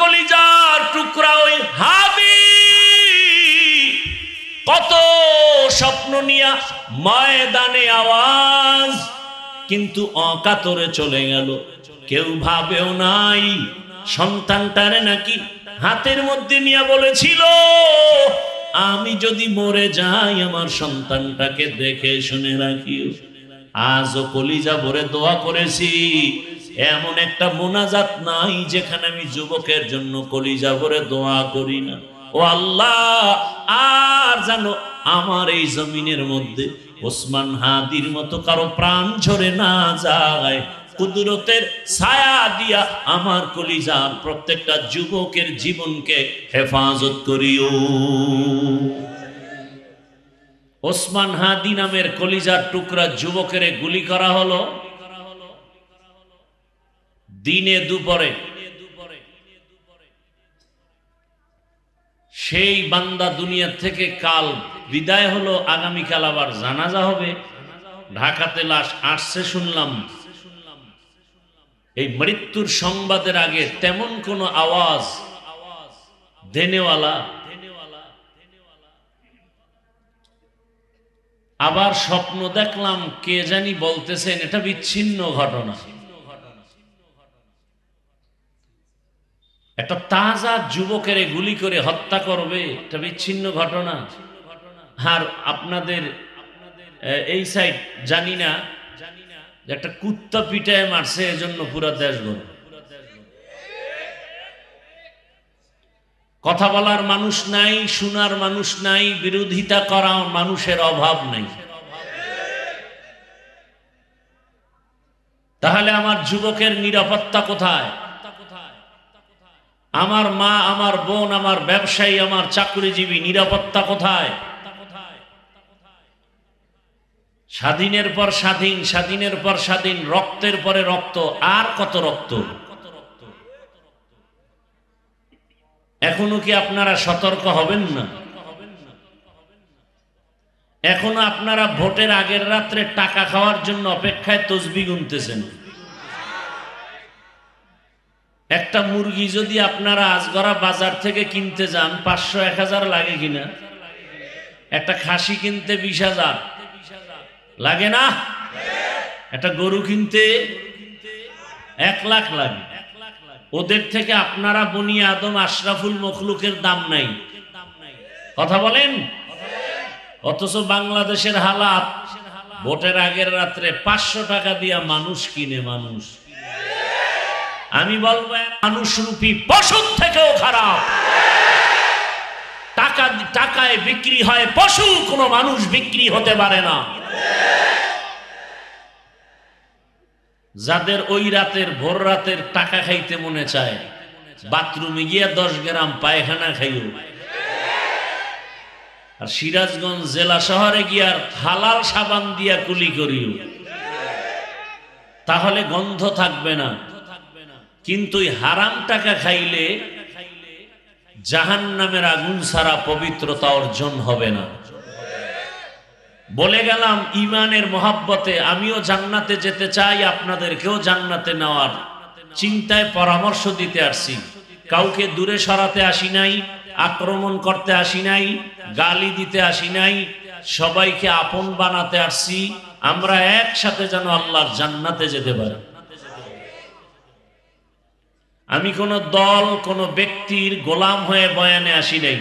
কলিজার টুকরা ওই হাবিব কত স্বপ্ন নিয়া ময়দানে আওয়াজ, কিন্তু অকাতরে চলে গেল। কেউ ভাবেও নাই সন্তানটারে নাকি হাতের মধ্যে নিয়ে বলেছিল, আমি যদি মরে যাই আমার সন্তানটাকে দেখে শুনে রাখিও। আজও কলিজা ভরে দোয়া করেছি, এমন একটা মোনাজাত নাই যেখানে আমি যুবকের জন্য কলিজা ভরে দোয়া করি না। ও আল্লাহ, আর জানো আমার এই জমিনের মধ্যে ওসমান হাদির মতো কারো প্রাণ ঝরে না যায়। কুদরতের ছায়া দিয়া আমার কলিজার প্রত্যেকটা যুবকের জীবনকে হেফাজত করিও। ওসমান হাদি নামের কলিজার টুকরা যুবকের গুলি করা হলো দিনে দুপুরে। সেই বান্দা দুনিয়া থেকে কাল বিদায় হলো, আগামীকাল আবার জানাজা হবে। ঢাকাতে লাশ আসছে শুনলাম। এই মৃত্যুর সংবাদের আগে তেমন কোন আওয়াজ দেনেওয়ালা, আবার স্বপ্ন দেখলাম কে জানি বলতেছেন এটা বিচ্ছিন্ন ঘটনা। একটা তাজা যুবকের গুলি করে হত্যা করবে, এটা বিচ্ছিন্ন ঘটনা। আর আপনাদের এই সাইড জানি না, একটা কুত্তা পিটায় মারছে এজন্য পুরা দেশ গণ। কথা বলার মানুষ নাই, শোনার মানুষ নাই, বিরোধিতা করা মানুষের অভাব নাই। তাহলে আমার যুবকের নিরাপত্তা কোথায়? আমার মা, আমার বোন, আমার ব্যবসায়ী, আমার চাকরিজীবী নিরাপত্তা কোথায়? স্বাধীনের পর স্বাধীন, স্বাধীনের পর স্বাধীন, রক্তের পরে রক্ত, আর কত রক্ত। এখনো কি আপনারা সতর্ক হবেন না? এখনো আপনারা ভোটের আগের রাত্রে টাকা খাওয়ার জন্য অপেক্ষায় তসবিহ গুনতেছেন। একটা মুরগি যদি আপনারা আজগরা বাজার থেকে কিনতে যান 500-1000 লাগে কিনা? একটা খাসি কিনতে 20,000 লাগে না? একটা গরু কিনতে 1 লাখ লাগে। ওদের থেকে আপনারা বনি আদম আশরাফুল মখলুকের দাম নাই, কথা বলেন। অথচ বাংলাদেশের হালাত, ভোটের আগের রাত্রে 500 টাকা দিয়া মানুষ কিনে। মানুষ, আমি বলবো মানুষরূপী পশুর থেকেও খারাপ। টাকায় বিক্রি হয় পশু, কোনো মানুষ বিক্রি হতে পারে না। যাদের ওই রাতের ভোর রাতের টাকা খাইতে মনে চায়, বাথরুমে গিয়া 10 গ্রাম পায়খানা খাইও। আর সিরাজগঞ্জ জেলা শহরে গিয়া হালাল সাবান দিয়া কুলি করিও, তাহলে গন্ধ থাকবে না। কিন্তু হারাম টাকা খাইলে জাহান্নামের আগুন ছাড়া পবিত্রতা অর্জন হবে না। বলে গেলাম ঈমানের মহব্বতে আমিও জান্নাতে যেতে চাই, আপনাদেরকেও জান্নাতে নেওয়ার চিন্তায় পরামর্শ দিতে আসছি। কাউকে দূরে সরাতে আসি নাই, আক্রমণ করতে আসি নাই, গালি দিতে আসি নাই, সবাইকে আপন বানাতে আসছি। আমরা একসাথে যেন আল্লাহর জান্নাতে যেতে পারি। আমি কোন দল, কোন ব্যক্তির গোলাম হয়ে বয়ানে আসি নাই।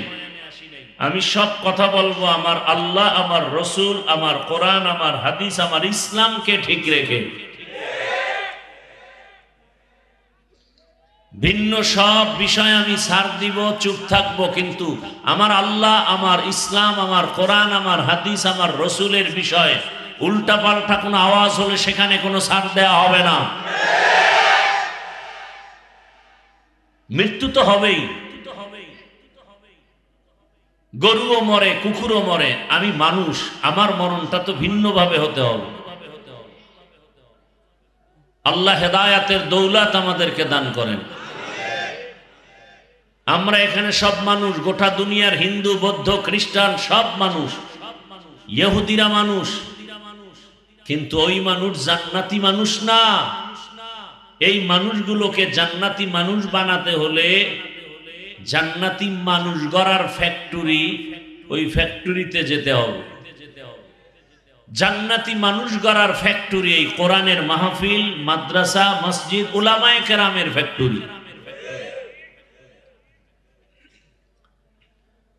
আমি সব কথা বলবো আমার আল্লাহ, আমার রসুল, আমার কোরআন, আমার হাদিস, আমার ইসলামকে ঠিক রেখে। ভিন্ন সব বিষয় আমি ছাড় দিব, চুপ থাকবো, কিন্তু আমার আল্লাহ, আমার ইসলাম, আমার কোরআন, আমার হাদিস, আমার রসুলের বিষয় উল্টা পাল্টা কোনো আওয়াজ হলে সেখানে কোনো ছাড় দেওয়া হবে না। মৃত্যু তো হবেই, গরুও মরে, কুকুরও মরে, আমি মানুষ, আমার মরণটা তো ভিন্নভাবে হতে হবে। আল্লাহ হেদায়াতের দৌলত আমাদেরকে দান করেন। আমরা এখানে সব মানুষ, গোটা দুনিয়ার হিন্দু, বৌদ্ধ, খ্রিস্টান সব মানুষ, ইহুদিরা মানুষ, কিন্তু ওই মানুষ জান্নাতি মানুষ না। এই মানুষগুলোকে জান্নাতি মানুষ বানাতে হলে জান্নাতি মানুষ গড়ার ফ্যাক্টরি, ওই ফ্যাক্টরিতে যেতে হবে। জান্নাতি মানুষ গড়ার ফ্যাক্টরি এই কোরআনের মাহফিল, মাদ্রাসা, মসজিদ, উলামায়ে কেরামের ফ্যাক্টরি।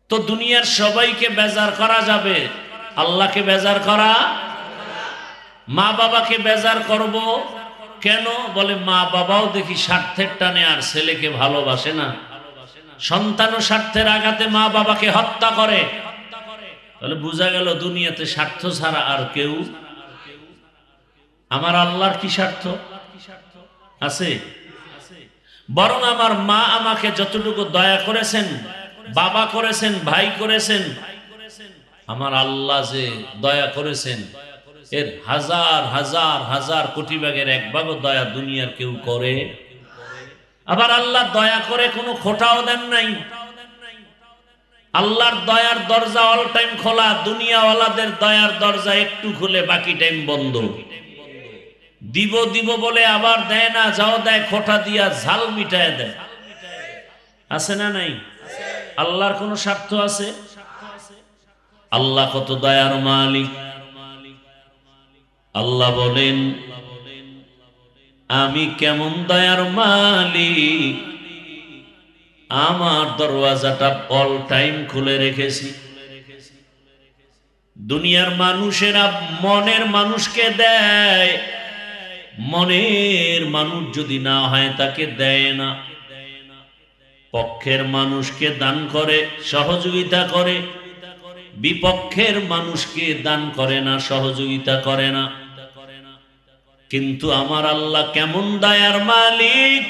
তো দুনিয়ার সবাইকে বেজার করা যাবে, আল্লাহকে বেজার করা, মা বাবাকে বেজার করব কেন? বলে মা বাবাও দেখি স্বার্থের টানে আর ছেলেকে ভালোবাসে না, সন্তানও স্বার্থের আঘাতে মা বাবাকে হত্যা করে। তাহলে বোঝা গেল দুনিয়াতে স্বার্থ ছাড়া আর কেউ। আমার আল্লাহর কি স্বার্থ আছে? বরং আমার মা আমাকে যতটুকু দয়া করেছেন, বাবা করেছেন, ভাই করেছেন, আমার আল্লাহ যে দয়া করেছেন এর হাজার হাজার হাজার কোটি ভাগের এক ভাগও দয়া দুনিয়ার কেউ করে। আবার আল্লাহ দয়া করে কোনো খোটাও দেন নাই। আল্লাহর দয়ার দরজা অল টাইম খোলা, দুনিয়াওয়ালাদের দয়ার দরজা একটু খুলে বাকি টাইম বন্ধ। দিব দিব বলে আবার দেয় না, যাও দেয় খোটা দিয়া ঝাল মিটায় দেয়। আছে না নাই? আল্লাহর কোন স্বার্থ আছে? আল্লাহ কত দয়ার মালিক। আল্লাহ বলেন আমি কেমন দয়ার মালিক, আমার দরওয়াজাটা অল টাইম খুলে রেখেছি। দুনিয়ার মানুষেরা মনের মানুষকে দেয়, মনের মানুষ যদি না হয় তাকে দেয় না। পক্ষের মানুষকে দান করে, সহযোগিতা করে, বিপক্ষের মানুষকে দান করে না, সহযোগিতা করে না। কিন্তু আমার আল্লাহ কেমন দয়ার মালিক,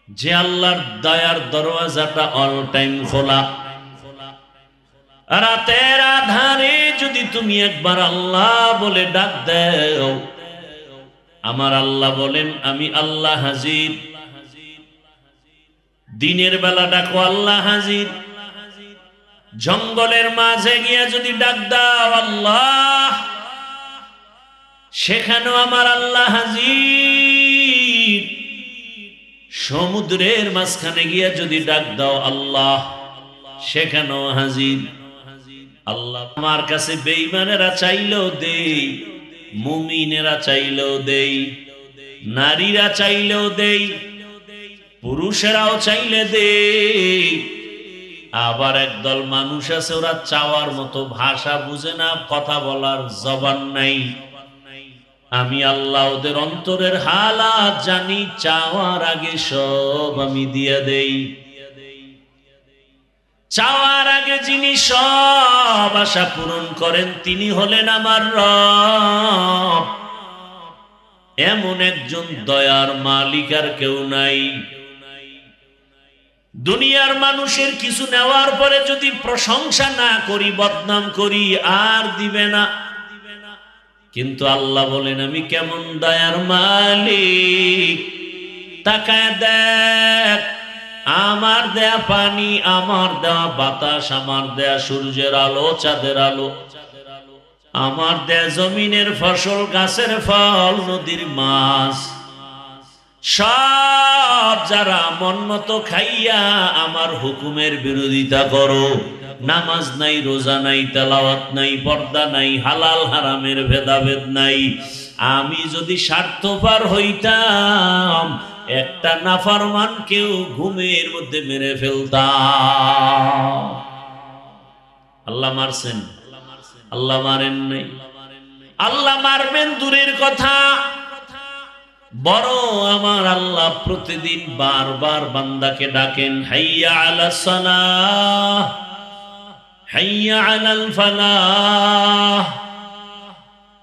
যে আল্লাহর দয়ার দরওয়াজাটা অল টাইম খোলা। রাতের আধারে যদি তুমি একবার আল্লাহ বলে ডাক দাও, আমার আল্লাহ বলেন আমি আল্লাহ হাজির। দিনের বেলা ডাকো আল্লাহ হাজির। জঙ্গলের মাঝে গিয়ে যদি ডাক দাও আল্লাহ, সেখানেও আমার আল্লাহ হাজির। সমুদ্রের মাঝখানে গিয়ে যদি ডাক দাও আল্লাহ, সেখানেও হাজির। আল্লাহ আমার কাছে বেঈমানেরা চাইলেও দেই, মুমিনেরা চাইলেও দেই, নারীরা চাইলেও দেই, পুরুষেরাও চাইলে দেই। আবার একদল মানুষ আছে ওরা চাওয়ার মতো ভাষা বুঝে না, কথা বলার জবান নাই। আমি আল্লাহ ওদের অন্তরের হালাত জানি, চাওয়ার আগে সব আমি দিয়ে দেই। চাওয়ার আগে যিনি সব আশা পূরণ করেন তিনি হলেন আমার রব। এমন একজন দয়ার মালিক আর কেউ নাই। দুনিয়ার মানুষের কিছু নেওয়ার পরে যদি প্রশংসা না করি, বদনাম করি, আর দিবে না। কিন্তু আল্লাহ বলেন আমি কেমন দয়ার মালিক, তাকায় দেখ আমার দেয়া পানি, আমার দেয়া বাতাস, আমার দেয়া সূর্যের আলো, চাঁদের আলো, আমার দেয়া জমিনের ফসল, গাছের ফল, নদীর মাছ, সব যারা মন মতো খাইয়া আমার হুকুমের বিরোধিতা করো, নামাজ নাই, রোজা নাই, তেলাওয়াত নাই, পর্দা নাই, হালাল হারামের ভেদাভেদ নাই, আমি যদি স্বার্থপর হইতাম একটা নাফরমান কেউ ঘুমের মধ্যে মেরে ফেলতাম। আল্লাহ মারছেন? আল্লাহ মারেন নাই। আল্লাহ মারবেন দূরের কথা, বড় আমার আল্লাহ প্রতিদিন বারবার বান্দাকে ডাকেন, হাইয়া আলাস সালাহ, হাইয়া আলাল ফালাহ।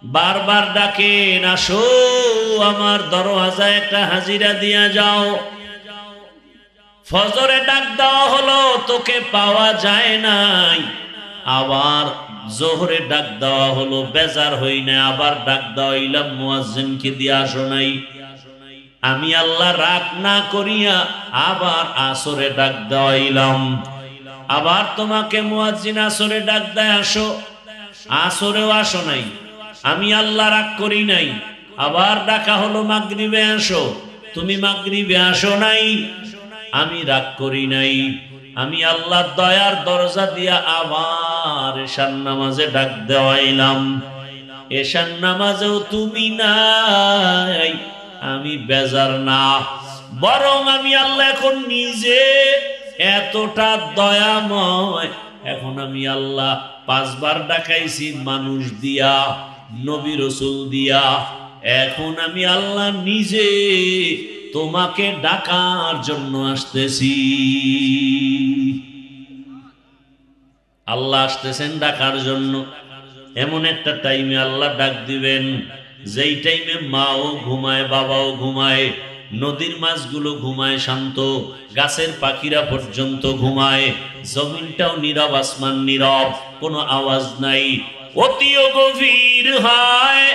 বারবার ডাকেন, আসো আমার দরওয়াজায় একটা হাজিরা দিয়া যাও। ফজরে ডাক দেওয়া হলো, তোকে পাওয়া যায় নাই। আবার জোহরে ডাক দেওয়া হলো, বেজার হই না, আবার ডাক দেওয়াইলাম মুয়াজ্জিনকে দিয়ে আসো নাই। আমি আল্লাহ রাগ না করিয়া আবার আসরে ডাক দেওয়াইলাম। আবার তোমাকে মুয়াজ্জিন আসরে ডাক দেয়, আসো, আসরেও আসো নাই। আমি আল্লাহ রাগ করি নাই। আবার ডাকা হলো মাগরিবে আসো, তুমি মাগরিবে আসো নাই। আমি রাগ করি নাই। আমি আল্লাহর দয়ার দরজা দিয়া আবার এশার নামাজে ডাক দেওয়াইলাম। এশার নামাজেও তুমি নাই। আমি বেজার না, বরং আমি আল্লাহ এখন নিজে এতটা দয়াময়। এখন আমি আল্লাহ 5 বার ডাকাইছি মানুষ দিয়া, নবী রাসূল দিয়া। এখন আমি আল্লাহ নিজে তোমাকে ডাকার জন্য আসতেছি। আল্লাহ আসতেছেন ডাকার জন্য। এমন একটা টাইমে আল্লাহ ডাক দিবেন যেই টাইমে মাও ঘুমায়, বাবাও ঘুমায়, নদীর মাছগুলো ঘুমায় শান্ত, গাছের পাখিরা পর্যন্ত ঘুমায়, জমিনটাও নীরব, আসমান নীরব, কোনো আওয়াজ নাই। অতিও গভীর হয়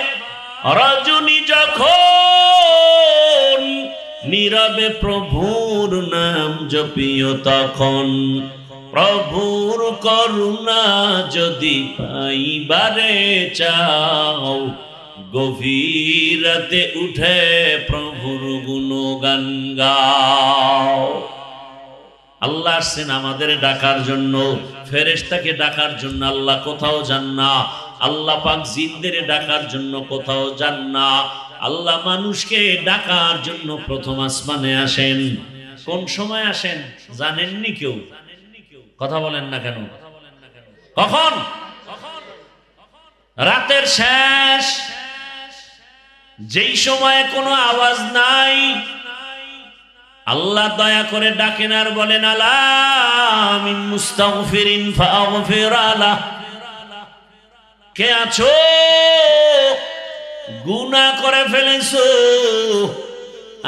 রজনী যখন, নীরবে প্রভুর নাম জপিও তখন। প্রভুর করুণা যদি পাইবারে চাও, গভীর রাতে উঠে প্রভুর গুণগান গাও। আল্লাহ আসছেন আমাদের ডাকার জন্য, ফেরেশতাকে ডাকার জন্য আল্লাহ কোথাও যান না। আল্লাহ পাক জিনদের ডাকার জন্য কোথাও যান না। আল্লাহ মানুষকে ডাকার জন্য প্রথম আসমানে আসেন। কোন সময় আসেন জানেননি কেউ? কথা বলেন না কেন? কখন? রাতের শেষ, যেই সময়ে কোনো আওয়াজ নাই। আল্লাহ দয়া করে ডাকেন আর বলেন, আলা মিন মুস্তাগফিরিন ফাগফির আলা। কে আছো? গুনাহ করে ফেলেছো,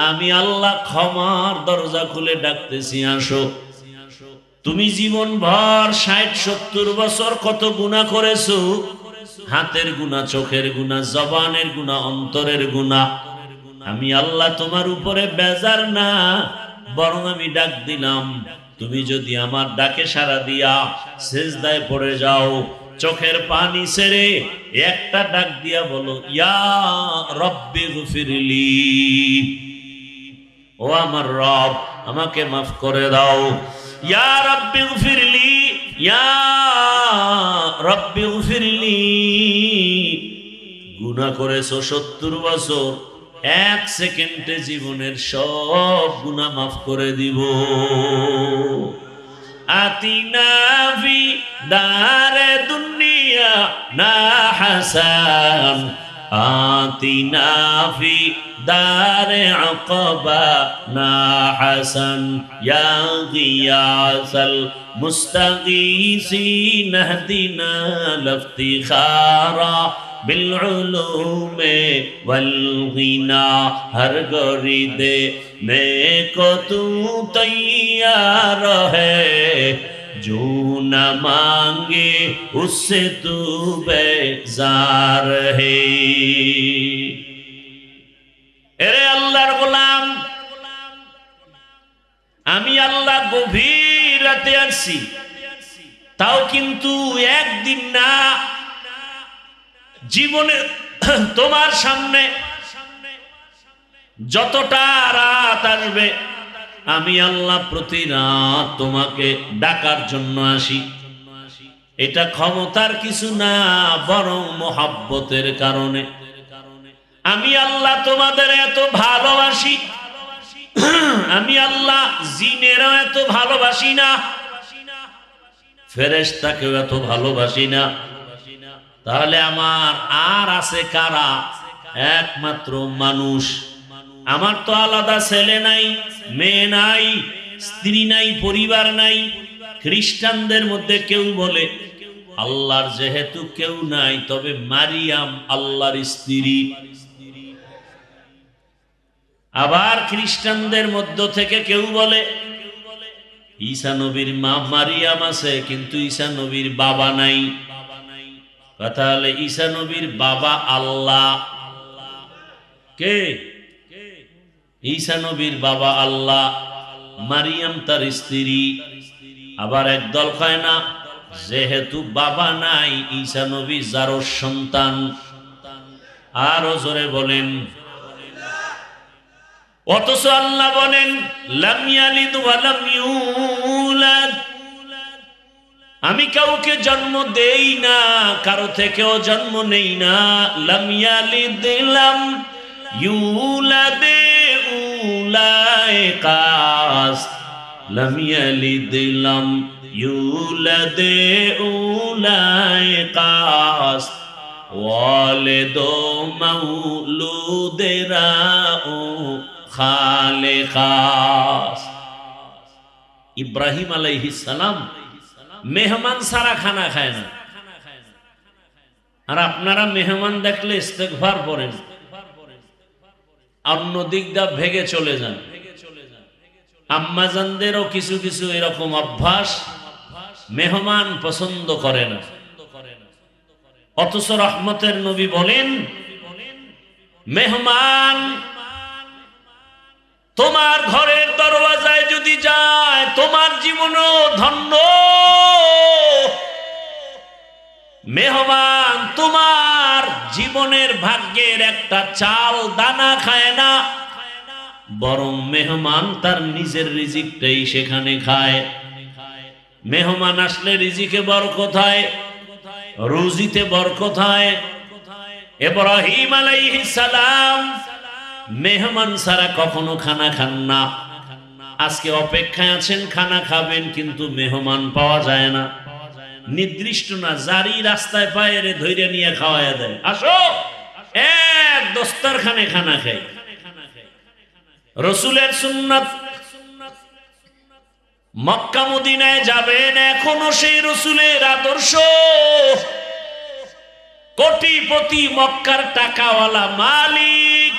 আমি আল্লাহ ক্ষমার দরজা খুলে ডাকতেছি, আসো। তুমি জীবন ভর 60-70 বছর কত গুনাহ করেছো, হাতের গুনাহ, চোখের গুনাহ, জবানের গুনাহ, অন্তরের গুনাহ। আমি আল্লাহ তোমার উপরে বেজার না, বরং আমি ডাক দিলাম। তুমি যদি আমার ডাকে সাড়া দিয়া সিজদায় পড়ে যাও, চোখের পানি ছেড়ে একটা ডাক দিয়া বলো, ইয়া রব্বি গফিরলি, ও আমার রব আমাকে মাফ করে দাও। ইয়া রব্বি গফিরলি, ইয়া রব্বি গফিরলি। গুনাহ করেছো 70 বছর, 1 সেকেন্ডে জীবনের সব গুনাহ মাফ করে দিব। আতিনা ফি দারে দুনিয়া না হাসান, আতিনা ফি দারে আকাবা না হাসান, ইয়া গিয়াসাল মুস্তাগীসিন ইহদিনা লিফতিখারা بالعلوم والغنا। हर गरीदे में को तू तैयार है, जो न मांगे उससे तू बेजार है। এরে আল্লাহর গোলাম, আমি আল্লাহ গভীর রাতে আসছি, তাও কিন্তু একদিন না, জীবনে তোমার সামনে যতটা রাত আসবে, আমি আল্লাহ প্রতি রাত তোমাকে ডাকার জন্য আসি। এটা ক্ষমতার কিছু না, বরং মোহাব্বতের কারণে। আমি আল্লাহ তোমাদের এত ভালোবাসি। আমি আল্লাহ জিনেরও এত ভালোবাসি না, ফেরেশতাকেও এত ভালোবাসি না। তাহলে আমার আর আছে কারা? একমাত্র মানুষ। আমার তো আলাদা ছেলে নাই, মেয়ে নাই, স্ত্রী নাই, পরিবার নাই। খ্রিস্টানদের মধ্যে কেউ বলে আল্লাহর যেহেতু কেউ নাই, তবে মারিয়াম আল্লাহর স্ত্রী। আবার খ্রিস্টানদের মধ্য থেকে কেউ বলে ঈসা নবীর মা মারিয়াম আছে, কিন্তু ঈসা নবীর বাবা নাই। কথা হলে ঈসা নবীর বাবা আল্লাহ। কে? ঈসা নবীর বাবা আল্লাহ, মারিয়াম তার স্ত্রী। আবার একদল কয় না, যেহেতু বাবা নাই, ঈসা নবী যারও সন্তান। আরো জোরে বলেন। অথচ আল্লাহ বলেন লাম ইয়ালিদ ওয়া লাম ইউলাদ, আমি কাউকে জন্ম দেই না, কারো থেকেও জন্ম নেই না। লাম ইয়ালিদ লাম ইউলাদ উলাইকাস, লাম ইয়ালিদ লাম ইউলাদ উলাইকাস, ওয়ালিদু মাউলুদেরা খালেকাস। ইব্রাহিম আলাইহিস সালাম মেহমান সারা খানা খায় না, আর আপনারা মেহমান দেখলে ইস্তেগফার পড়েন, অন্য দিক দা ভেগে চলে যান। আম্মাজানদেরও কিছু কিছু এরকম অভ্যাস, মেহমান পছন্দ করে না। অথচ রহমতের নবী বলেন মেহমান তোমার ঘরের দরওয়াজায় যদি যায় তোমার জীবনও ধন্য। মেহমান তোমার জীবনের ভাগ্যের একটা চাল দানা খায় না, বরং মেহমান তার নিজের রিজিকটাই সেখানে খায়। মেহমান আসলে রিজিকে বরকত হয়, রুজিতে বরকত হয়। ইব্রাহিম আলাইহিস সালাম মেহমান ছাড়া কখনো খানা খান না। আজকে অপেক্ষায় আছেন খানা খাবেন, কিন্তু মেহমান পাওয়া যায় না। নির্দিষ্ট না, জারি রাস্তায় পায়ে ধৈর্য নিয়ে খাওয়ায় দেয়, আসো এক দস্তরখানে খানা খাই। রসুলের সুন্নাত, মক্কা মদিনায় যাবেন এখনো সেই রসুলের আদর্শ। কোটিপতি মক্কার টাকাওয়ালা মালিক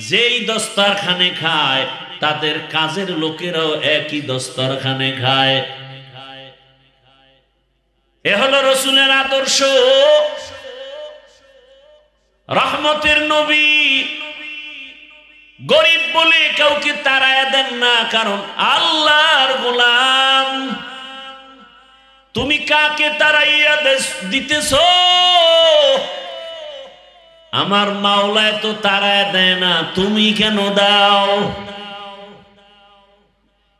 যেই দস্তরখানে খায়, তাদের কাজের লোকেরাও একই দস্তরখানে খায়। এ হলো রসুলের আদর্শ। রহমতের নবী গরিব বলে কাউকে তাড়ায় দেন না, কারণ আল্লাহর গোলাম। তুমি কাকে তাড়াইয়া দিতেছ? আমার মাওলায় তো তাড়ায় দেয় না, তুমি কেন দাও?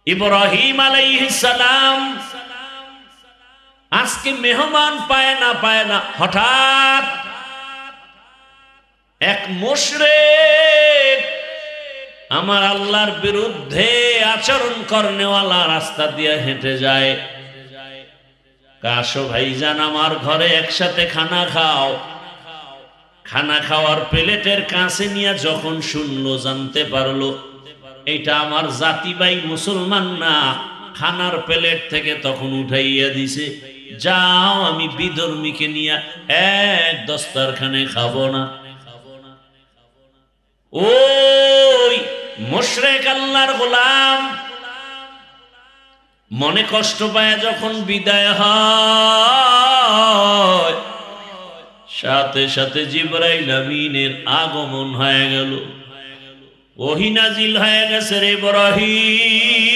ইব্রাহিম আলাইহিস সালাম আজকে মেহমান পায় না, হঠাৎ এক মুশরিক আমার আল্লাহর বিরুদ্ধে আচরণ করনেওয়ালা রাস্তা দিয়ে হেঁটে যায়। কাশো ভাইজান আমার ঘরে একসাথে খানা খাও। খানা খাওয়ার প্লেটের কাছে নিয়ে যখন শুনলো, জানতে পারলো এটা আমার জাতি ভাই মুসলমান না, খানার প্লেট থেকে তখন উঠাইয়া দিছে, যাও আমি বিধর্মীকে নিয়ে এক দস্তরখানে খাবো না। ওই মুশরিক আল্লাহর গোলাম মনে কষ্ট পায় যখন বিদায় হয়, সাথে সাথে জিবরাইল আমিনের আগমন হয়ে গেল, ওহী নাজিল হয়ে গেছে। রে ইব্রাহিম,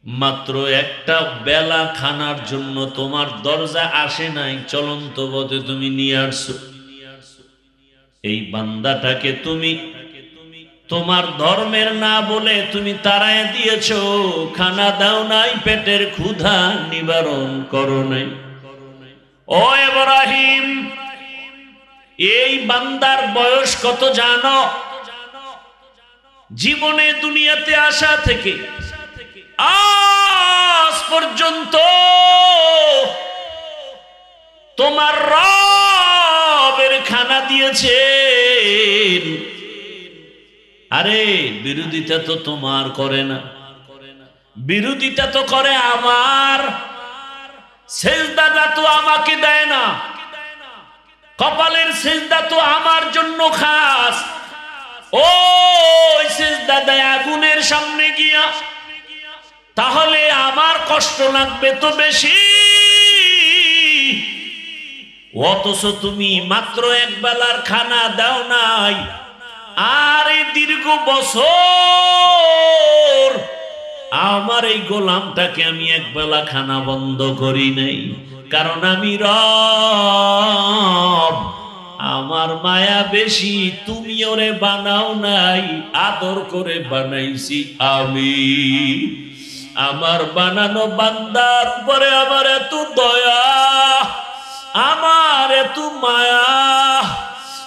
মাত্র একটা বেলা খানার জন্য তোমার দরজা আসে নাই, চলন্ত পথে তুমি নিয়ে আসছো। এই বান্দাটাকে তুমি তোমার ধর্মের না বলে তুমি তাড়ায় দিয়েছো, খানা দাও নাই, পেটের ক্ষুধা নিবারণ করো নাই। ও ইব্রাহিম, এই বান্দার বয়স কত জানো? জীবনে দুনিয়াতে আসা থেকে আজ পর্যন্ত তোমার রবের খানা দিয়েছেন। আরে বিরোধিতা তো তোমার করে না, বিরোধিতা তো করে আমার। সেজদাটা তো আমাকে দেয় না, কপালের সেজদা তো আমার জন্য খাস। ওই সেজদা দেয় আগুনের সামনে গিয়া, তাহলে আমার কষ্ট লাগবে তো বেশি। অথচ তুমি মাত্র এক বেলার খানা দাও নাই, আর এই দীর্ঘ বছর আমার এই গোলামটাকে আমি এক বেলা খানা বন্ধ করি নাই, কারণ আমি রব। আমার মায়া বেশি, তুমি ওরে বানাও নাই, আদর করে বানাইছি আমি। আমার বানানো বান্দার উপরে আমার এত দয়া, আমার এত মায়া,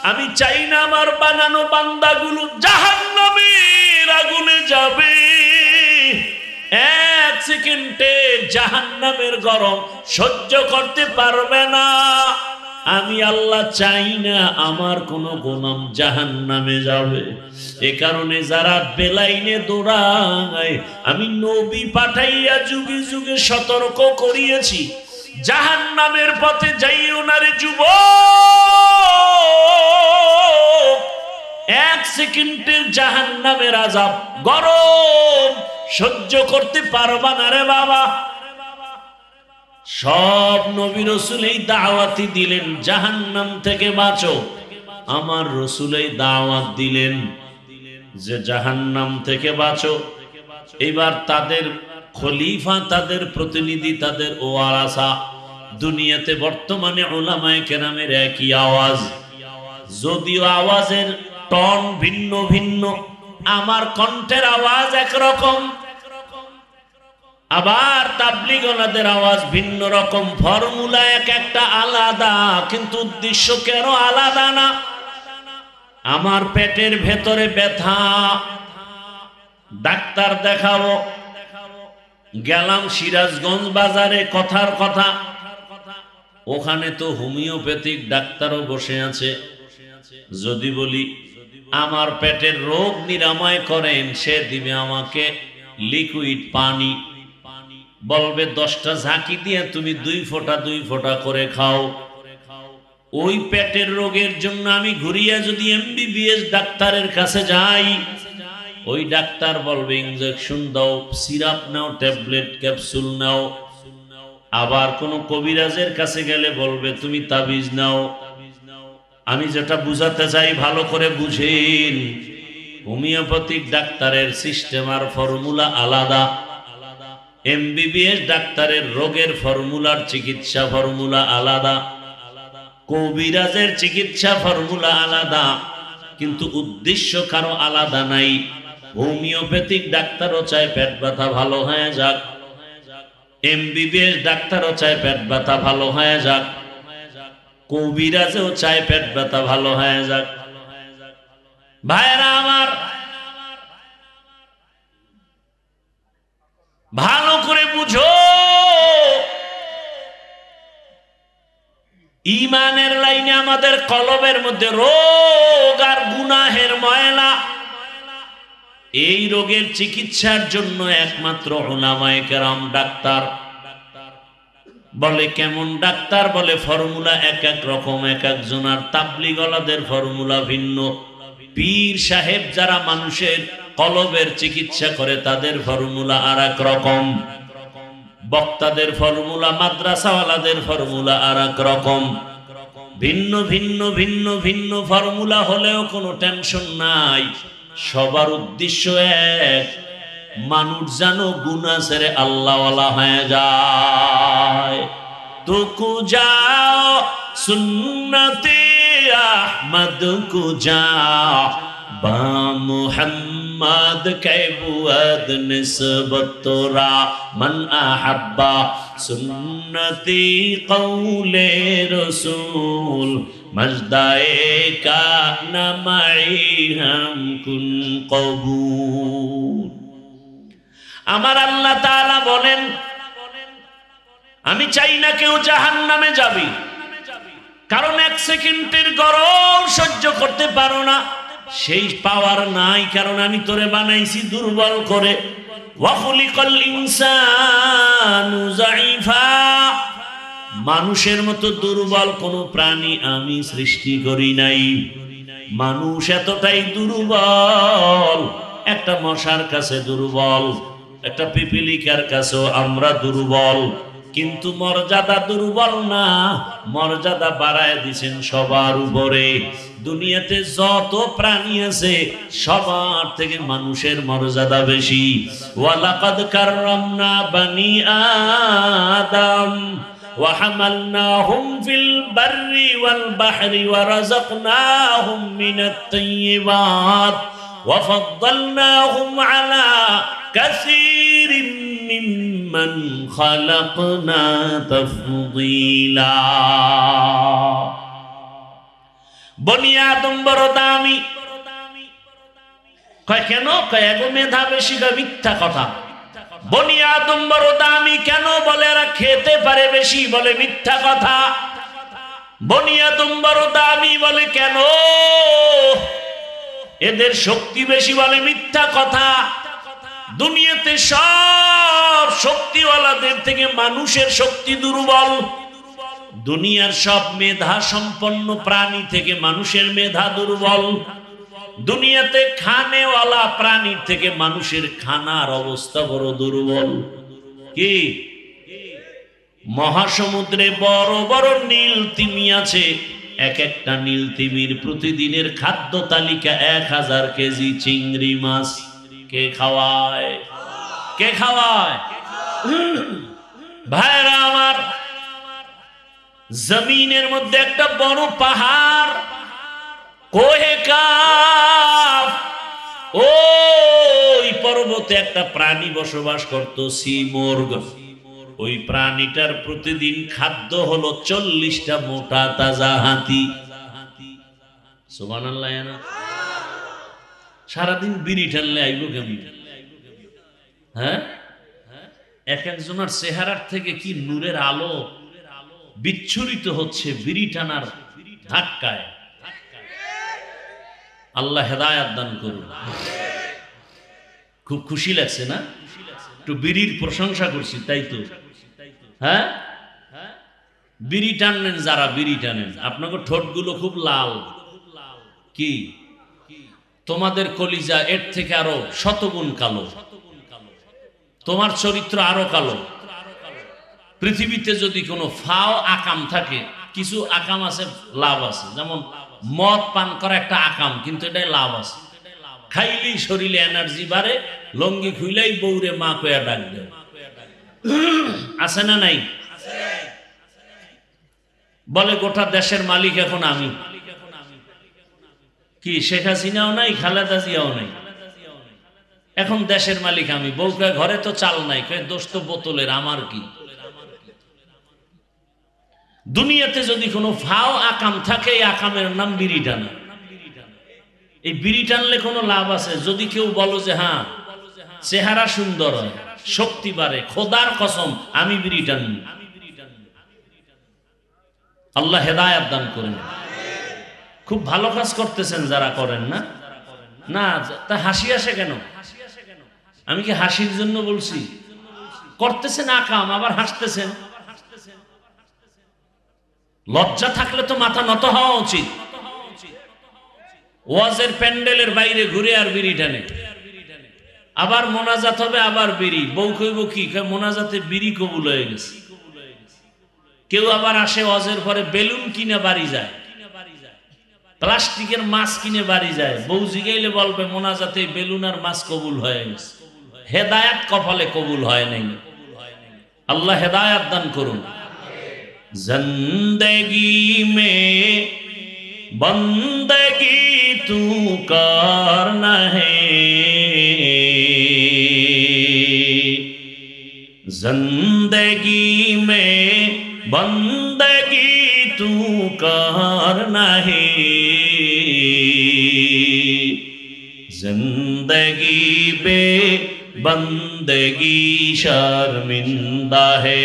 আমি চাই না আমার বানানো বান্দাগুলো জাহান্নামের আগুনে যাবে। এক সেকেন্ডে জাহান্নামের গরম সহ্য করতে পারবে না। আমি আল্লাহ চাই না আমার কোন গোলাম জাহান্নামে যাবে। এ কারণে যারা বেলাইনে দৌড়ায়, আমি নবী পাঠাইয়া যুগে যুগে সতর্ক করিয়েছি, জাহান্নামের পথে যাইও না রে যুবক। এক সেকেন্ডের জাহান্নামের আযাব গরম সহ্য করতে পারবা না রে বাবা। সব নবী রাসূল এই দাওয়াতই দিলেন, জাহান্নাম থেকে বাঁচো। আমার রাসূল এই দাওয়াত দিলেন যে জাহান্নাম থেকে বাঁচো। এবার তাদের খলিফা, তাদের প্রতিনিধি, তাদের ওয়ারাসা, দুনিয়াতে বর্তমানে উলামায়ে কেরামের একই আওয়াজ, যদিও আওয়াজের টন ভিন্ন ভিন্ন, আমার কণ্ঠের আওয়াজ একরকম, আবার তাবলীগওয়ালাদের আওয়াজ ভিন্ন রকম, ফর্মুলা এক একটা আলাদা, কিন্তু উদ্দেশ্য কেন আলাদা না? আমার পেটের ভেতরে ব্যথা, ডাক্তার দেখাবো, গেলাম সিরাজগঞ্জ বাজারে, কথার কথা, ওখানে তো হোমিওপ্যাথিক ডাক্তারও বসে আছে। যদি বলি আমার পেটের রোগ নিরাময় করেন, সে দিবে আমাকে লিকুইড পানি, বলবে 10টা ঝাঁকি দিয়ে তুমি 2 ফোঁটা 2 ফোঁটা করে খাও। ওই পেটের রোগের জন্য আমি ঘুরিয়া যদি এমবিবিএস ডাক্তারের কাছে যাই, ওই ডাক্তার বলবে ইনজেকশন দাও, সিরাপ নাও, ট্যাবলেট ক্যাপসুল নাও। আবার কোন কবিরাজের কাছে গেলে বলবে তুমি তাবিজ নাও। আমি যেটা বুঝাতে চাই ভালো করে বুঝেন, হোমিওপ্যাথিক ডাক্তারের সিস্টেম আর ফর্মুলা আলাদা, এমবিবিএস ডাক্তারের রোগের ফর্মুলার চিকিৎসা ফর্মুলা আলাদা, কবিরাজের চিকিৎসা ফর্মুলা আলাদা, কিন্তু উদ্দেশ্য কারো আলাদা নাই। হোমিওপ্যাথিক ডাক্তারও চায় পেট ব্যথা ভালো হয়ে যাক, এমবিবিএস ডাক্তারও চায় পেট ব্যথা ভালো হয়ে যাক, কবিরাজও চায় পেট ব্যথা ভালো হয়ে যাক। ভাইরা আমার, ভালো করে বুঝো, ঈমানের লাইনে আমাদের কলবের মধ্যে রোগ আর গুনাহের ময়লা, এই রোগের চিকিৎসার জন্য একমাত্র উলামায়ে কেরাম ডাক্তার। বলে কেমন ডাক্তার? বলে ফর্মুলা এক এক রকম, এক একজনের। তাবলীগওয়ালাদের ফর্মুলা ভিন্ন, পীর সাহেব যারা মানুষের কলবের চিকিৎসা করে তাদের ফর্মুলা আর এক রকম, বক্তাদের ফর্মুলা, মাদ্রাসাওয়ালাদের ফর্মুলা আর এক রকম। ভিন্ন ভিন্ন ভিন্ন ভিন্ন ফর্মুলা হলেও কোনো টেনশন নাই, সবার উদ্দেশ্য এক, মানুষ যেন গুনাহ ছেড়ে আল্লাহওয়ালা হয়ে যায়। তুকু যাও সুন্নতে আহমদ কু যাও, বা মুহাম্মদ কে বুয়াদ নিসবত তোরা, মান আহাব্বা সুন্নতি কওলে রসূল, মজদায়ে কানা মাই হাম কুন কবুল। আমার আল্লাহ তাআলা বলেন, আমি চাই না কেউ জাহান্নামে যাবে, কারণ 1 সেকেন্ডের গরম সহ্য করতে পারো না, সেই পাওয়ার নাই, কারণ আমি তোরে বানাইছি দুর্বল করে। ওয়া খুলিকাল ইনসানু যায়ীফা, মানুষের মতো দুর্বল কোন প্রাণী আমি সৃষ্টি করি নাই। মানুষ এতটাই দুর্বল, একটা মশার কাছে দুর্বল, একটা পিপিলিকার কাছেও আমরা দুর্বল, কিন্তু মর্যাদা দুর্বল না, মর্যাদা বাড়ায় দিয়েছেন সবার উপরে। দুনিয়াতে যত প্রাণী আছে সবার থেকে মানুষের মর্যাদা বেশি। ওয়ালাকাদ কাররামনা বানি আদম, وحملناهم في البر والبحر ورزقناهم من الطيبات وفضلناهم على كثير ممن خلقنا تفضيلا বনি আদম বড় দামি কয় কেন কয় এগো মেধা বেশি কয় মিথ্যা কথা বনি আদম বড় দামি কেন বলে এরা খেতে পারে বেশি বলে মিথ্যা কথা বনি আদম বড় দামি বলে কেন এদের শক্তি বেশি বলে মিথ্যা কথা দুনিয়াতে সব শক্তিওয়ালাদের থেকে মানুষের শক্তি দুর্বল দুনিয়ার সব মেধা সম্পন্ন প্রাণী থেকে মানুষের মেধা দুর্বল দুনিয়াতে খানেওয়ালা প্রাণীর থেকে মানুষের খানার অবস্থা বড় দুর্বল কি মহাসমুদ্রে বড় বড় নীল তিমি আছে এক একটা নীল তিমির প্রতিদিনের খাদ্য তালিকা 1000 কেজি চিংড়ি মাছ কে খাওয়ায় কে খাওয়ায় ভাইরা আমার জমিনের মধ্যে একটা বড় পাহাড় কোহে কাফ ওই পর্বতে একটা প্রাণী বসবাস করত সিমোর্গ ওই প্রাণীটার প্রতিদিন খাদ্য হলো 40টা মোটা তাজা হাতি সুবহানাল্লাহ না সারাদিন বিড়ি টানলে আইব কেমন হ্যাঁ এক একজনের চেহারার থেকে কি নূরের আলো বিচ্ছুরিত হচ্ছে বিড়ি টানার ধাক্কায় আল্লাহ হেদায়েত দান করুন খুব খুশি লাগছে না একটু বিড়ির প্রশংসা করছি তাই তো হ্যাঁ বিড়ি টানেন যারা বিড়ি টানেন আপনাদের ঠোঁটগুলো খুব লাল কি তোমাদের কলিজা এর থেকে আরো শতগুণ কালো তোমার চরিত্র আরো কালো পৃথিবীতে যদি কোনো ফাও আকাম থাকে কিছু আকাম আছে লাভ আছে যেমন মদ পান করা একটা আকাম কিন্তু এটাই লাভ আছে খাইলেই শরীরে এনার্জি বাড়ে লঙ্গি খুইলেই বউরে মা কয়া ডাক দেয় আছে না নাই বলে গোটা দেশের মালিক এখন আমি কি শেখ হাসিনাও নাই খালেদা জিয়াও নাই এখন দেশের মালিক আমি বউকে ঘরে তো চাল নাই দোষ তো বোতলের আমার কি দুনিয়াতে যদি কোনো ফাও আকাম থাকে এই আকামের নাম বিড়ি টানা এই বিড়ি টানলে কোনো লাভ আছে যদি কেউ বলো যে হ্যাঁ চেহারা সুন্দর হয় শক্তি বাড়ে খোদার কসম আমি বিড়ি টানি আল্লাহ হেদায়েত দান করুন খুব ভালো কাজ করতেছেন যারা করেন না না তা হাসি আসে কেন আমি কি হাসির জন্য বলছি করতেছেন আকাম আবার হাসতেছেন লজ্জা থাকলে তো মাথা নত হওয়া উচিত ওয়াজের প্যান্ডেলের বাইরে ঘুরে আর বিড়ি টানে আবার মোনাজাত হবে আবার বিড়ি বউ কইব কি মোনাজাতে বিড়ি কবুল হয়ে গেছে কেউ আবার আসে ওয়াজের পরে বেলুন কিনে বাড়ি যায় প্লাস্টিকের মাছ কিনে বাড়ি যায় বউ জিগাইলে বলবে মোনাজাতে বেলুন আর মাছ কবুল হয়ে গেছে হেদায়েত কপালে কবুল হয় নাই আল্লাহ হেদায়েত দান করুন जिंदगी में बंदगी तू करना है जिंदगी में बंदगी तू करना है जिंदगी पे बंदगी शर्मिंदा है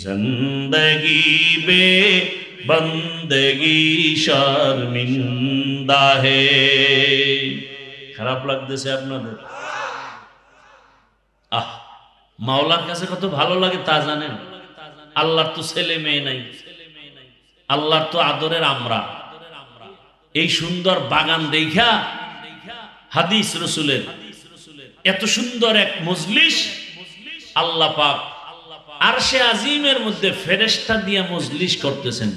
जिंदगी बे बंदगी शर्मिंदा है খারাপ লাগতেছে আপনাদের মাওলার কাছে কত ভালো লাগে তা জানেন আল্লাহর তো ছেলে মেয়ে নাই আল্লাহর তো আদরের আমরা এই সুন্দর বাগান দেখা হাদিস রাসূলের এত সুন্দর এক মজলিস আল্লাহ পাক আরশে আজিমের মধ্যে ফেরেশতা দিয়ে মজলিস করতেছেন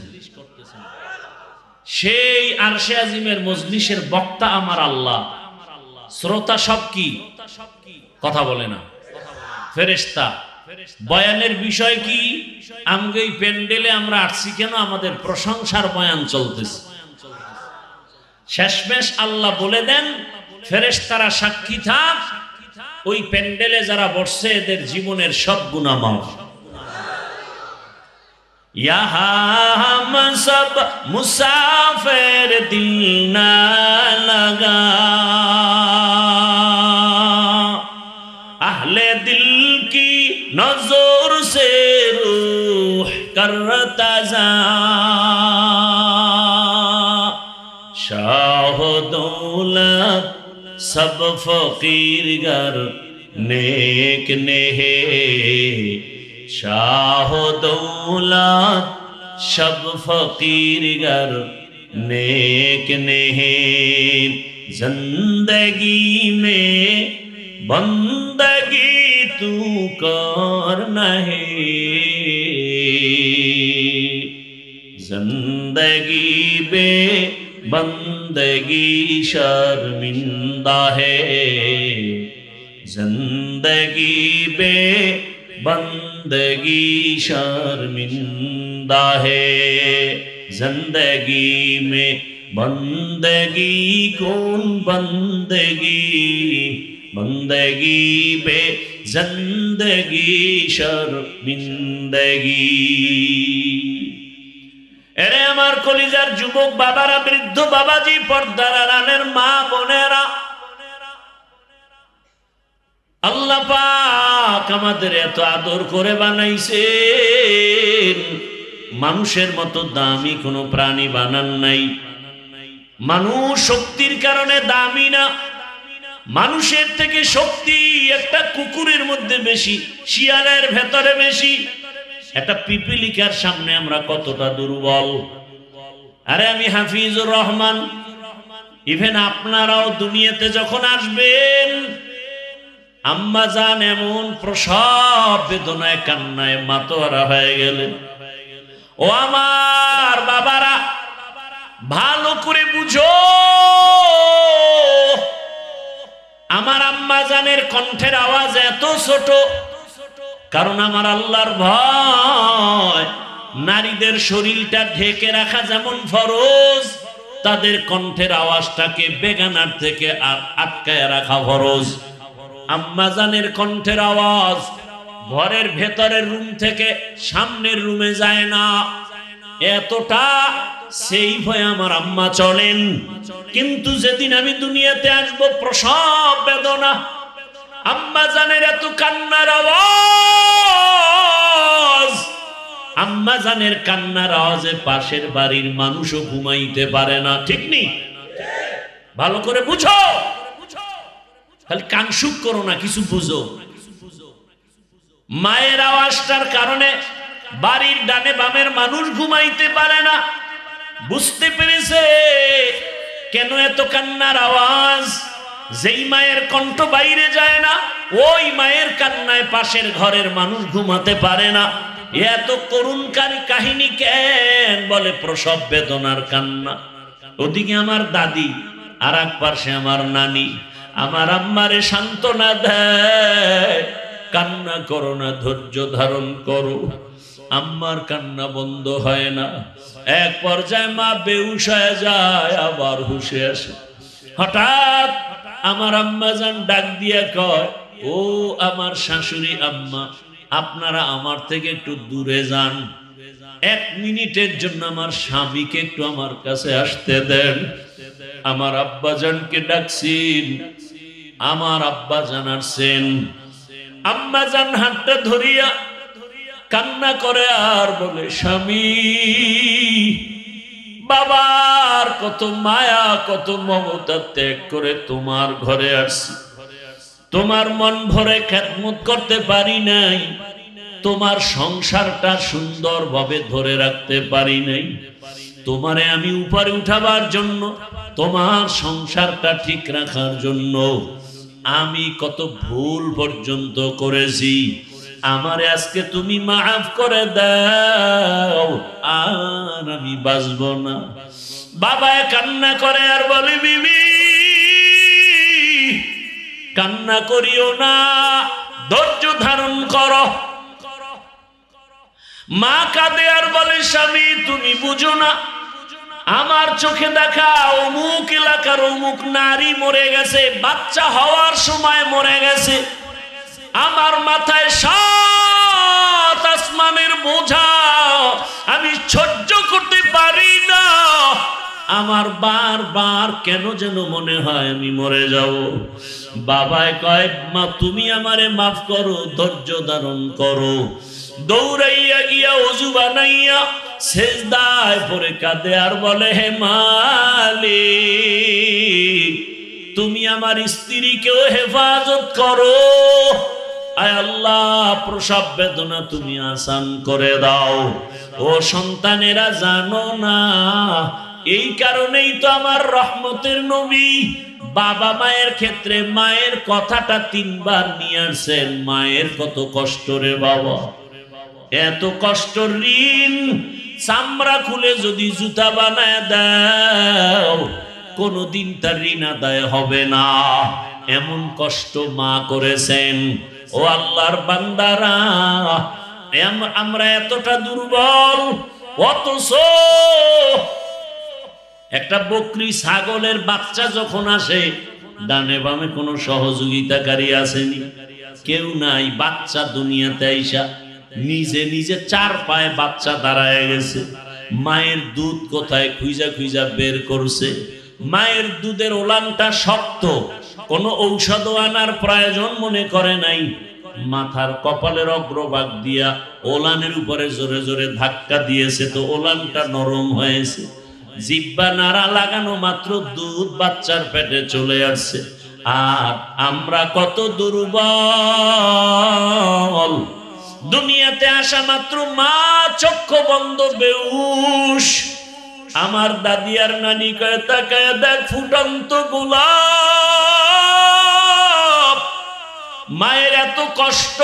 সেই আরশে আজিমের মজলিসের বক্তা আমার আল্লাহ শ্রোতা সব কি কথা বলে না ফেরেশতা বয়ানের বিষয় কি? আমাকে এই প্যান্ডেলে আমরা আসছি কেন? আমাদের প্রশংসার বয়ান চলতেছে। শেষমেশ আল্লাহ বলে দেন, ফেরেশতারা সাক্ষী থাক, ওই প্যান্ডেলে যারা বসছে এদের জীবনের সব গুনাহ মাফ। यहाँ हम सब मुसाफिर दिल ना लगा, अहले दिल की नजर से रूह करता जा, शाह दौलत सब फकीर गर नेक नेहे, शाह दौलत शब फकीर गर नेक नेहे, जिंदगी में बंदगी तू कर नहे, जिंदगी बे बंदगी शर्मिंदा है, जिंदगी बे बंदगी शर्मिंदा है, जिंदगी में बंदगी कौन बंदगी, बंदगी बे जिंदगी शर्मिंदगी। এরে আমার কলিজার যুবক বাবারা, বৃদ্ধ বাবাজি, পর্দার আড়ালের মা বোনেরা, আল্লাহ পাক আমাদের এত আদর করে বানাইছেন, মানুষের মতো দামি কোনো প্রাণী বানান নাই। মানুষ শক্তির কারণে দামি না, মানুষের থেকে শক্তি একটা কুকুরের মধ্যে বেশি, শিয়ালের ভেতরে বেশি। একটা পিপিলিকার সামনে আমরা কতটা দুর্বল। আরে আমি হাফিজুর রহমান, ইভেন আপনারাও দুনিয়াতে যখন আসবেন, আম্মা জান এমন প্রসব বেদনায় কান্নায় মাতোয়ারা হয়ে গেলেন। ও আমার বাবারা, ভালো করে বুঝো, আমার আম্মা জানের কণ্ঠের আওয়াজ এত ছোট, কারণ আমার আল্লাহর ভয়। নারীদের শরীরটা ঢেকে রাখা যেমন ফরজ, তাদের কণ্ঠের আওয়াজটাকে বেগানার থেকে আটকায় রাখা ফরজ। আম্মা জানের কণ্ঠের আওয়াজ ঘরের ভেতরের রুম থেকে সামনের রুমে যায় না, এতটা সেই ভয়ে আমার আম্মা চলেন। কিন্তু যেদিন আমি দুনিয়াতে আসবো, প্রসব বেদনা, আম্মা জানের এত কান্নার আওয়াজ, আম্মা জানের কান্নার আওয়াজে পাশের বাড়ির মানুষও ঘুমাইতে পারে না। ঠিক নেই? ভালো করে বুঝো, খালি কানসুক করো না, কিছু বুঝো। মায়ের আওয়াজটার কারণে বাড়ির ডানে বামের মানুষ ঘুমাইতে পারে না। বুঝতে পেরেছে কেন এত কান্নার আওয়াজ? যেই মায়ের কণ্ঠ বাইরে যায় না, ওই মায়ের কান্নায় পাশের ঘরের মানুষ ঘুমাতে পারে না। এত করুণকারী কাহিনী কেন? বলে প্রসব বেদনার কান্না। ওদিকে আমার দাদি, আর এক পাশে আমার নানি আমার আম্মারে সান্ত্বনা দেয়, কান্না করো না, ধৈর্য ধারণ করো। আম্মার কান্না বন্ধ হয় না। এক পর্যায়ে মা বেহুশ হয়ে যায়, আবার হুশে আসে। হঠাৎ আমার আম্মা জান ডাক দিয়া কয়, ও আমার শাশুড়ি আম্মা, আপনারা আমার থেকে একটু দূরে যান, 1 মিনিটের জন্য আমার স্বামীকে একটু আমার কাছে আসতে দেন। আমার আব্বা জানকে ডাকছেন, আমার আব্বা জান আসছেন। আম্মা জান হাতটা ধরিয়া কান্না করে আর বলে, স্বামী, বাবার কত মায়া কত মমতা ত্যাগ করে তোমার ঘরে আসছি, তোমার মন ভরে খেদমত করতে পারি নাই, তোমার সংসারটা সুন্দরভাবে ধরে রাখতে পারি নাই। তোমারে আমি উপরে উঠাবার জন্য, তোমার সংসারটা ঠিক রাখার জন্য আমি কত ভুল পর্যন্ত করেছি। আমারে আজকে তুমি মাফ করে দাও, আর আমি বাঁচব না। বাবা কান্না করে আর বলে, বিবি কান্না করিও না, ধৈর্য ধারণ করো। মা কাঁদে আর বলে, স্বামী তুমি বুঝো না, আমার চোখে দেখা অমুক এলাকার অমুক নারী মরে গেছে, বাচ্চা হওয়ার সময় মরে গেছে। আমার মাথায় 7 আসমানের বোঝা, আমি সহ্য করতে পারি না। আমার বারবার কেন যেন মনে হয় আমি মরে যাব। বাবায় কয়, মা তুমি আমারে মাফ করো, ধৈর্য ধারণ করো। দৌড়াইয়া গিয়া ওযু বানাইয়া সেজদায় পড়ে কাঁদে আর বলে, হে মালিক, তুমি আমার স্ত্রীকেও হেফাজত করো। আয় আল্লাহ, প্রসব বেদনা তুমি আসান করে দাও। ও সন্তানেরা, জানো না, এই কারণেই তো আমার রহমতের নবী বাবা মায়ের ক্ষেত্রে মায়ের কথাটা 3 বার নিয়ে আসছেন। মায়ের কত কষ্ট রে বাবা, এত কষ্ট, ঋণ চামড়া খুলে যদি জুতা বানায় দাও কোনদিন তার ঋণ আদায় হবে না, এমন কষ্ট মা করেছেন। ও আল্লাহর বান্দারা, আমরা এতটা দুর্বল, অথচ একটা বকরি ছাগলের বাচ্চা যখন আসে, ডানে বামে কোনো সহযোগিতাকারী আসেনি, কেউ নাই। বাচ্চা দুনিয়াতে আইসা নিজে নিজে 4 পায়ে বাচ্চা দাঁড়ায় গেছে। মায়ের দুধ কোথায় খুঁজা খুঁজা বের করছে। মায়ের দুধের ওলানটা শক্ত, কোনো ঔষধ আনার প্রয়োজন মনে করে নাই। মাথার কপালের অগ্রভাগ দিয়া ওলানের উপরে জোরে জোরে ধাক্কা দিয়েছে, তো ওলানটা নরম হয়েছে। জিহ্বা নাড়া লাগানো মাত্র দুধ বাচ্চার পেটে চলে আসছে। আর আমরা কত দুর্বল, দুনিয়াতে আসা মাত্র মা চক্ষু বন্ধ, বেহুশ। আমার দাদি আর নানি কয়ে, তাকায় দেখ ফুটন্ত গোলাপ। মায়ের এত কষ্ট,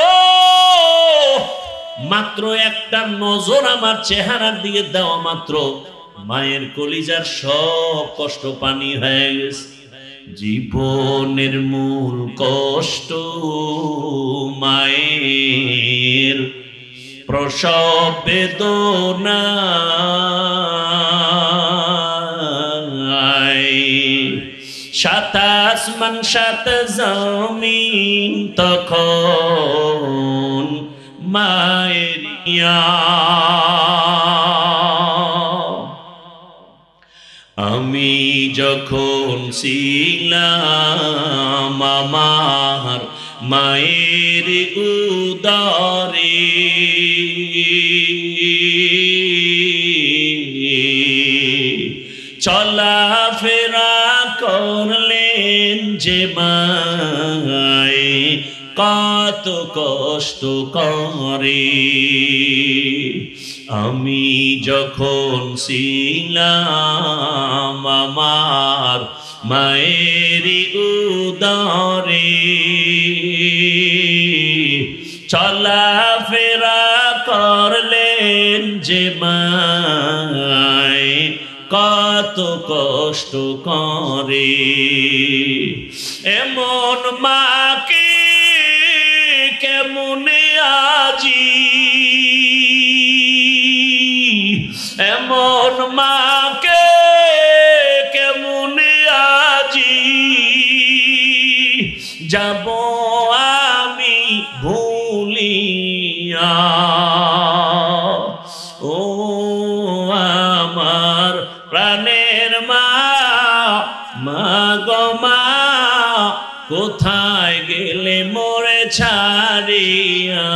মাত্র একটা নজর আমার চেহারার দিকে দেওয়া মাত্র মায়ের কলিজার সব কষ্ট পানি হয়ে গেছে। জীবনের মূল কষ্ট মায়ের, প্রসব বেদনা, 7 আসমান 7 জমিন তখন মায়ের ইয়া। আমি যখন ছিলাম আমার মায়ের উদরে, চলাফেরা করলেন যে মায়ে, কত কষ্ট করে। আমি যখন ছিলাম আমার মায়ের উদরে, চলাফেরা করলেন যে মায়ে, কত কষ্ট করে। এমন মাকে কেমনে আজি, এমন মাকে কেমনে আজি যাব আমি ভুলিয়া। ও আমার প্রাণের মা, মা গো মা, কোথায় গেলে মোরে ছাড়িয়া।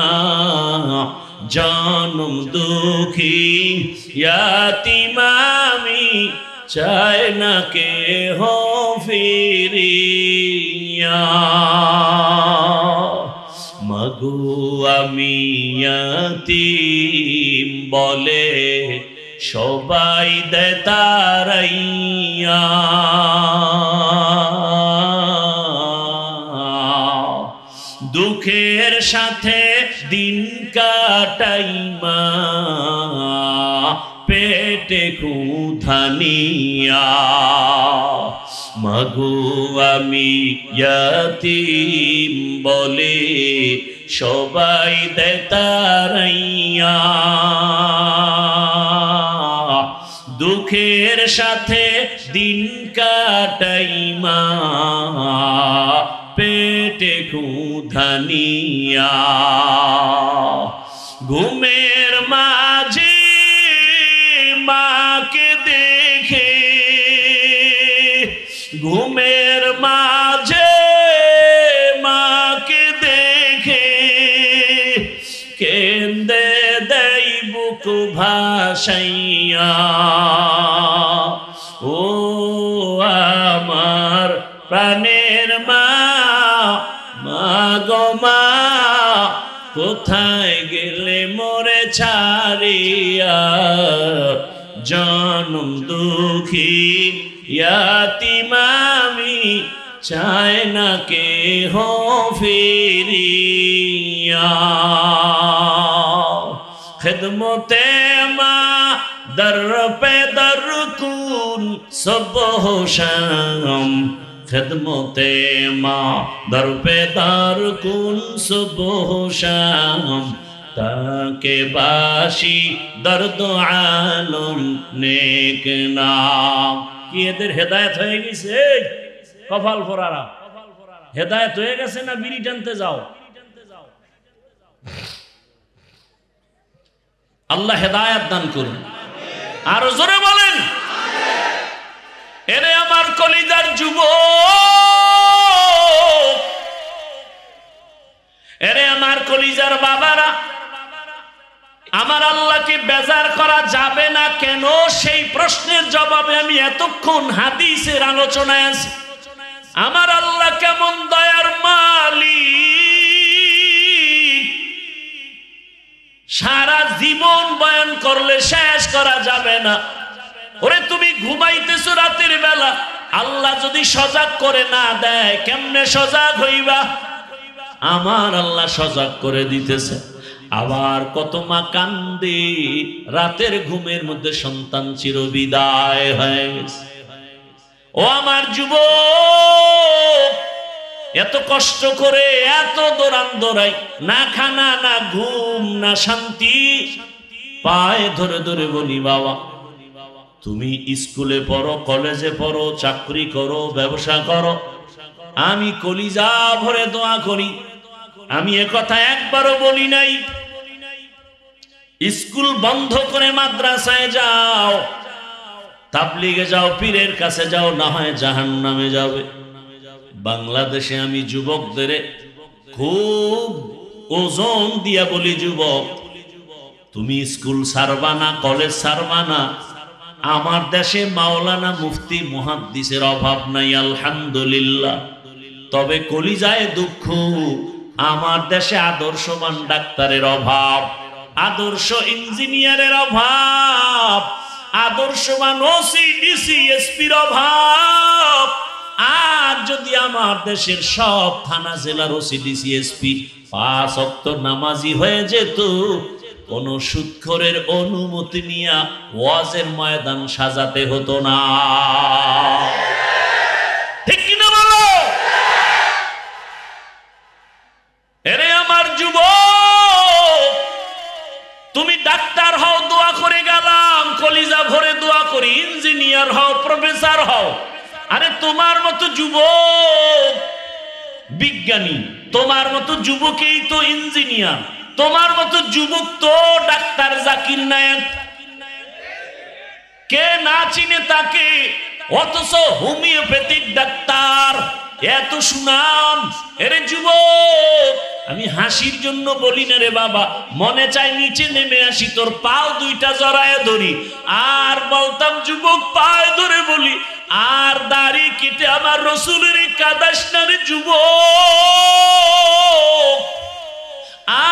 জনম দুঃখী ইয়াতীম আমি, চাই না কেহ ফিরিয়া। মাগো আমি ইয়াতীম বলে সবাই দেয় তারাইয়া। দুঃখের সাথে দিন কাটাই মা, পেটে ক্ষুধা নিয়া। মাগো আমি ইয়াতীম বলে সবাই দেয় তারাইয়া, দুঃখের সাথে দিন কাটাই মা, পেটে ক্ষুধা নিয়া। ঘুমের মাঝে মাকে দেখে, ঘুমের মাঝে মাকে দেখে, কেন্দে দেই বুক ভাসাইয়া। ও আমার প্রাণের মা, মা গো মা, কোথায় গেলে মোরে ছাড়িয়া, জনম দুঃখী ইয়াতীম আমি, চায় না কেহ ফিরিয়া। খিদমতে মা দর পে দর কুন সুবহ শাম, খিদমতে মা দর পে দর কুন সুবহ শাম, তাকে বাসি দর্দ আলম নেক নাম। কি এদের হেদায়েত হয়ে গেছে? কপাল ফোরারা হেদায়েত হয়ে গেছে না বিড়ি টানতে যাও? আল্লাহ হেদায়েত দান করুন। আরো জোরে বলেন। এরে আমার কলিজার যুবক, এরে আমার কলিজার বাবারা, আমার আল্লাহকে বেজার করা যাবে না কেন? সেই প্রশ্নের জবাবে আমি এতক্ষণ হাদিসের আলোচনায় আছি। আমার আল্লাহ কেমন দয়ার মালিক, সারা জীবন বয়ান করলে শেষ করা যাবে না। ওরে তুমি ঘুমাইতেছো রাতের বেলা, আল্লাহ যদি সজাগ করে না দেয় কেমনে সজাগ হইবা? আমার আল্লাহ সজাগ করে দিতেছে। আবার কত মা কান্দে রাতের ঘুমের মধ্যে, সন্তান চিরবিদায় হয়ে গেছে। ও আমার যুবক, এত কষ্ট করে এত দৌড়ান দৌড়াই, না খানা না ঘুম না শান্তি, পায়ে ধরে ধরে বলি বাবা তুমি স্কুলে পড়ো, কলেজে পড়ো, চাকরি করো, ব্যবসা করো, আমি কলিজা ভরে দোয়া করি। আমি একথা একবারও বলি নাই স্কুল বন্ধ করে মাদ্রাসায় যাও, তাবলিগে যাও, পীরের কাছে যাও, না হয় জাহান্নামে যাবে। বাংলাদেশে আমি যুবকদের খুব ওজন দিয়া বলি, যুবক তুমি স্কুল ছাড়বা না, কলেজ ছাড়বা না। আমার দেশে মাওলানা মুফতি মুহাদ্দিসের অভাব নাই আলহামদুলিল্লাহ, তবে কলিজায় দুঃখ, আমার দেশে আদর্শবান ডাক্তারের অভাব, আদর্শ ইঞ্জিনিয়ারের অভাব, আদর্শবান ওসি ডিসি এসপির অভাব। আর যদি আমার দেশের সব থানা জেলার ওসি ডিসি এসপি 5 ওয়াক্ত নামাজি হয়ে যেত, কোন সুদখোরের অনুমতি নিয়ে ওয়াজের ময়দান সাজাতে হতো না। ঠিক কিনা বলো? এরে আমার যুবক, তুমি ডাক্তার হও, দোয়া করে গেলাম, কলিজা ভরে দোয়া করি। ইঞ্জিনিয়ার হও, প্রফেসর হও, আরে তোমার মতো যুবক বিজ্ঞানী, তোমার মতো যুবকই তো ইঞ্জিনিয়ার, তোমার মতো যুবক তো ডাক্তার জাকির নায়েক। কে না চিনে তাকে? অথচ হোমিওপ্যাথিক ডাক্তার, এত সুনাম। এরে যুবক, আমি হাসির জন্য বলি না রে বাবা, মনে চাই নিচে নেমে আসি, তোর পাও দুইটা জড়ায় ধরি, আর বলতাম যুবক পায়ে ধরে বলি, আর দাড়ি কেটে আমার রসুলের কাদাস না রে যুবক।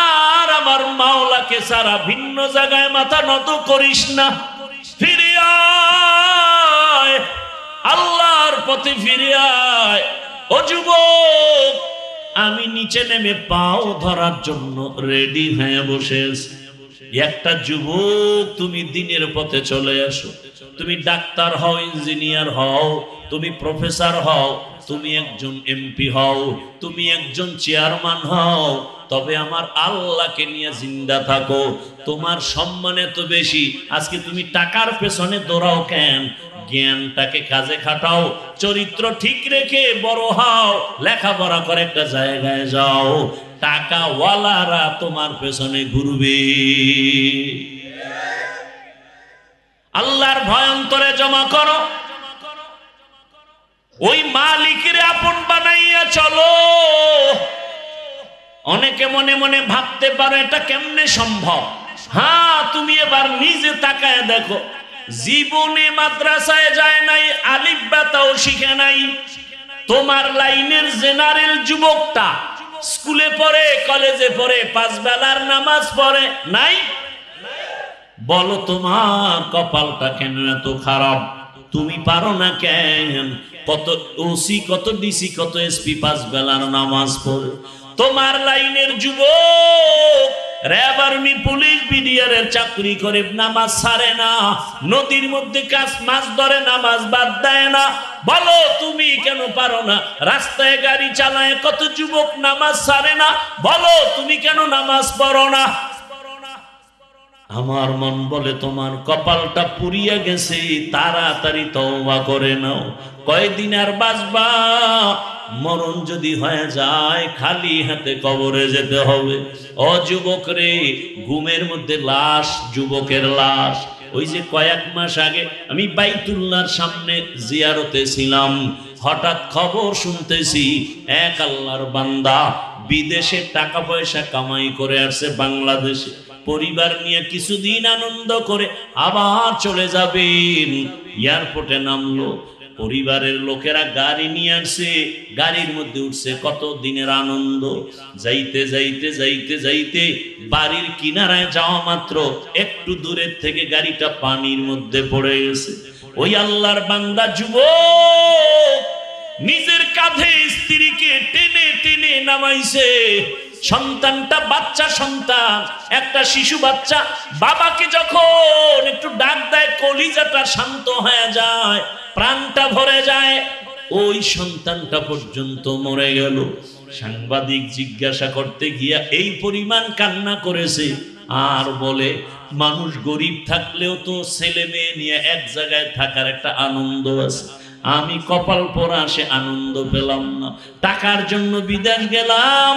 আর আমার মাওলাকে সারা ভিন্ন জায়গায় মাথা নত করিস না, ফিরে আয়, আল্লাহর পথে ফিরে আয়। ও যুবক, আমি নিচে নেমে পাও ধরার জন্য রেডি হয়ে বসে আছি। একটা যুবক, তুমি দিনের পথে চলে আসো, তুমি ডাক্তার হও, ইঞ্জিনিয়ার হও, তুমি প্রফেসর হও, তুমি একজন এমপি হও, তুমি একজন চেয়ারম্যান হও, তবে আমার আল্লাহকে নিয়ে জিন্দা থাকো। তোমার সম্মান এত বেশি, আজকে তুমি টাকার পেছনে দৌড়াও কেন? জ্ঞানটাকে কাজে খাটাও, চরিত্র ঠিক রেখে বড় হও, লেখাপড়া করে একটা জায়গায় যাও, টাকাওয়ালারা তোমার পেছনে ঘুরবে। আল্লাহর ভয় অন্তরে জমা করো, ওই মালিকের আপন বানাইয়া চলো। অনেকে মনে মনে ভাবতে পারো এটা কেমনে সম্ভব। হ্যাঁ, তুমি এবার নিজে তাকায় দেখো, জীবনে মাদ্রাসায় যায় নাই, আলিফ বাতাও শিখে নাই। তোমার লাইনের জেনারেল যুবকটা স্কুলে পড়ে, কলেজে পড়ে, পাঁচ বেলার নামাজ পড়ে নাই। বলো তোমার কপালটা কেন এত খারাপ? তুমি পারো না কেন? কত ওসি, কত ডিসি, কত এসপি পাঁচ বেলার নামাজ পড়ে। তোমার লাইনের যুবক র্যাব, আর্মি, পুলিশ, বিডিআর এর চাকরি করে, নামাজ ছাড়ে না, নদীর মধ্যে মাছ ধরে, নামাজ বাদ দেয় না। বলো তুমি কেন পারো না? রাস্তায় গাড়ি চালায় কত যুবক নামাজ ছাড়ে না, বলো তুমি কেন নামাজ পড়ো না? আমার মন বলে তোমার কপালটা পুড়িয়ে গেছে, তাড়াতাড়ি তওবা করে নাও। কয়দিন আর বাঁচবা? মরণ যদি হয়ে যায় খালি হাতে কবরে যেতে হবে। ও যুবক রে, ঘুমের মধ্যে লাশ, যুবকের লাশ। ওই যে কয়েক মাস আগে আমি বাইতুল্লাহর সামনে জিয়ারতে ছিলাম, হঠাৎ খবর শুনতেছি এক আল্লাহর বান্দা বিদেশে টাকা পয়সা কামাই করে আসছে, বাংলাদেশে পরিবার নিয়ে কিছুদিন আনন্দ করে আবার চলে যাবেন। এয়ারপোর্টে নামলো, পরিবারের লোকেরা গাড়ি নিয়ে আসছে, গাড়ির মধ্যে উঠছে, কত দিনের আনন্দ। যাইতে যাইতে যাইতে যাইতে বাড়ির কিনারায় যাওয়া মাত্র একটু দূরের থেকে গাড়িটা পানির মধ্যে পড়ে গেছে। ওই আল্লাহর বান্দা যুবক নিজের কাঁধে স্ত্রীকে টেনে টেনে নামাইছে। সন্তানটা বাচ্চা সন্তান, একটা শিশু বাচ্চা, বাবাকে যখন একটু ডাক দেয় কলিজাটা শান্ত হয়ে যায়, প্রাণটা ভরে যায়। ওই সন্তানটা পর্যন্ত মরে গেল। সাংবাদিক জিজ্ঞাসা করতে গিয়া এই পরিমাণ কান্না করেছে, আর বলে মানুষ গরিব থাকলেও তো ছেলে মেয়ে নিয়ে এক জায়গায় থাকার একটা আনন্দ আছে, আমি কপাল পোড়া সে আনন্দ পেলাম না। টাকার জন্য বিদেশ গেলাম,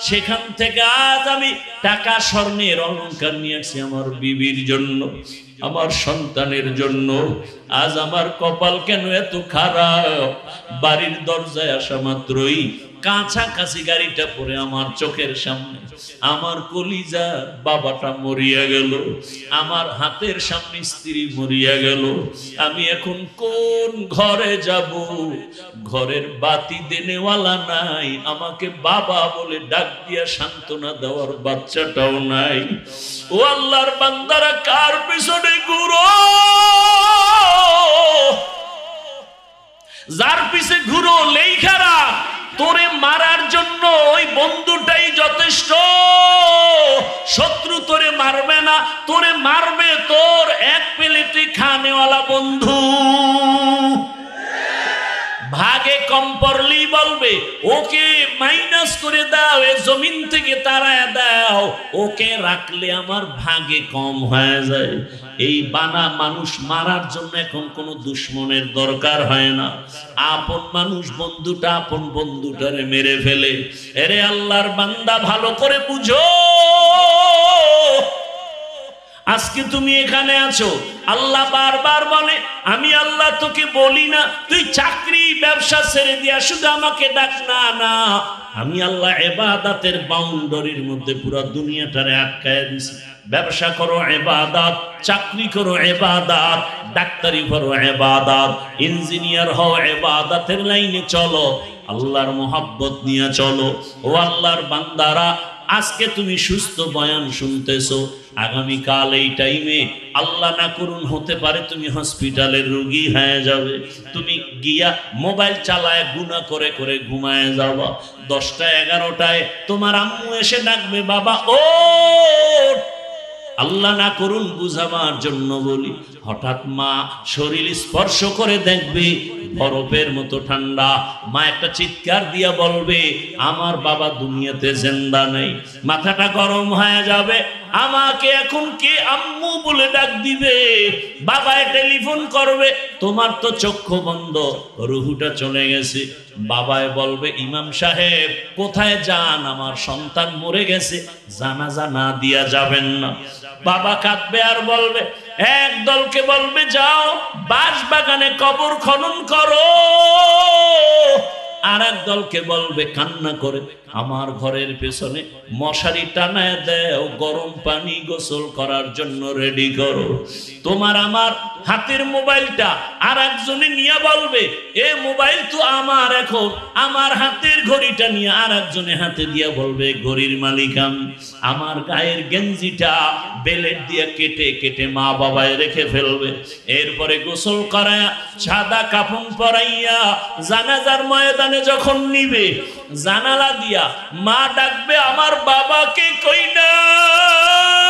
সেখান থেকে আজ আমি টাকা স্বর্ণের অলংকার নিয়ে আসছি আমার বিবির জন্য, আমার সন্তানের জন্য। আজ আমার কপাল কেন এত খারাপ? বাড়ির দরজায় আসা মাত্রই কাছাকাছি গাড়িটা পরে আমার চোখের সামনে আমার কলিজা বাবাটা মরিয়া গেল, আমার হাতের সামনে স্ত্রী মরিয়া গেল। আমি এখন কোন ঘরে যাব? ঘরের বাতি দেনেওয়ালা নাই, আমাকে বাবা বলে ডাক দিয়া সান্ত্বনা দেওয়ার বাচ্চাটাও নাই। ও আল্লাহর বান্দারা, কার পিছনে ঘুরো? যার পিছে ঘুরো লেইখারা তোরে মারার জন্য ওই বন্ধুটাই যথেষ্ট। শত্রু তোরে মারবে না, তোরে মারবে তোর এক প্লেটে খানেওয়ালা বন্ধু। ভাগে কম পড়লেই বলবে ওকে মাইনাস করে দাও, এ জমিন থেকে তাড়ায় দাও, ওকে রাখলে আমার ভাগে কম হয়ে যায়। এই বানা মানুষ মারার জন্য এখন কোনো দুশ্মনের দরকার হয় না। আপন মানুষ বন্ধুটা আপন বন্ধুটারে মেরে ফেলে। এরে আল্লাহর বান্দা, ভালো করে বুঝো, আজকে তুমি এখানে আছো, আল্লাহ বারবার বলে আমি আল্লাহ তোকে বলি না তুই চাকরি ব্যবসা ছেড়ে দিয়া শুধু আমাকে ডাক না, না আমি আল্লাহ ইবাদতের বাউন্ডারির মধ্যে পুরো দুনিয়াটারে আটকায় দিছি। ব্যবসা করো ইবাদত, চাকরি করো ইবাদত, ডাক্তারি করো ইবাদত, ইঞ্জিনিয়ার হও ইবাদতের লাইনে চলো, আল্লাহর মোহাব্বত নিয়ে চলো। ও আল্লাহর বান্দারা, আজকে তুমি সুস্থ বয়ান শুনতেছো, আগামীকাল এই টাইমে আল্লাহ না করুন হতে পারে তুমি হসপিটালের রোগী হয়ে যাবে। তুমি গিয়া মোবাইল চালায় গুনাহ করে করে ঘুমায় যাবা। 10টা 11টায় তোমার আম্মু এসে ডাকবে, বাবা ও আল্লাহ না করুন বুঝাবার জন্য বলি, হঠাৎ মা শরীর স্পর্শ করে দেখবে বরফের মতো ঠান্ডা, মা একটা চিৎকার দিয়া বলবে আমার বাবা দুনিয়াতে জিন্দা নেই। মাথাটা গরম হয়ে যাবে, আমাকে এখন কে আম্মু বলে ডাক দিবে, বাবায় টেলিফোন করবে, তোমার তো চক্ষু বন্ধ, রুহুটা চলে গেছে। বাবায় বলবে ইমাম সাহেব কোথায় যান, আমার সন্তান মরে গেছে, জানাজা না দিয়া যাবেন না। বাবা কাঁদবে আর বলবে, এক দলকে বলবে যাও বাঁশ বাগানে কবর খনন করো, আর এক দলকে বলবে কান্না করে আমার ঘরের পেছনে মশারি টানায় দেও, গরম পানি গোসল করার জন্য রেডি করো। তোমার আমার হাতের মোবাইলটা আর একজনে নিয়ে বলবে এ মোবাইল তো আমার, এখন আমার হাতের ঘড়িটা নিয়ে আর একজনে হাতে দিয়ে বলবে ঘড়ির মালিক আমি। আমার গায়ের গেঞ্জিটা বেলেট দিয়ে কেটে কেটে মা বাবায় রেখে ফেলবে, এরপরে গোসল করায়া সাদা কাফন পরাইয়া জানাজার ময়দানে যখন নিবে, জানালা দিয়া মা ডাকবে আমার বাবাকে কই নাও,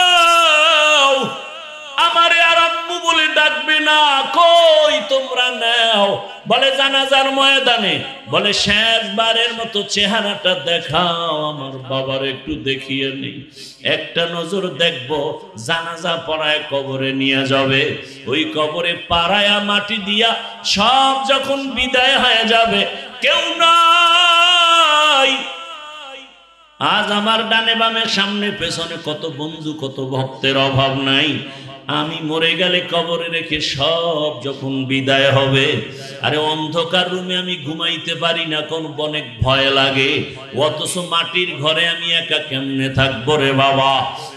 আমারে আর আম্মু বলে ডাকবে না, কই তোমরা নাও। বলে জানাজার ময়দানে, বলে শেষবারের মতো চেহারাটা দেখাও, আমার বাবার একটু দেখিয়ে নেই, একটা নজর দেখবো। জানাজা পড়ায় কবরে নিয়ে যাবে, ওই কবরে পাড়ায়া মাটি দিয়া সব যখন বিদায় হয়ে যাবে, কেউ নাই। আজ আমার ডানে বামে সামনে পেছনে কত বন্ধু কত ভক্তের অভাব নাই। আমি মরে গেলে কবরে রেখে সব যখন বিদায় হবে, আরে অন্ধকার রুমে আমি ঘুমাইতে পারি না, কোন অনেক ভয় লাগে, অথচ মাটির ঘরে আমি একা কেমনে থাকবো রে বাবা।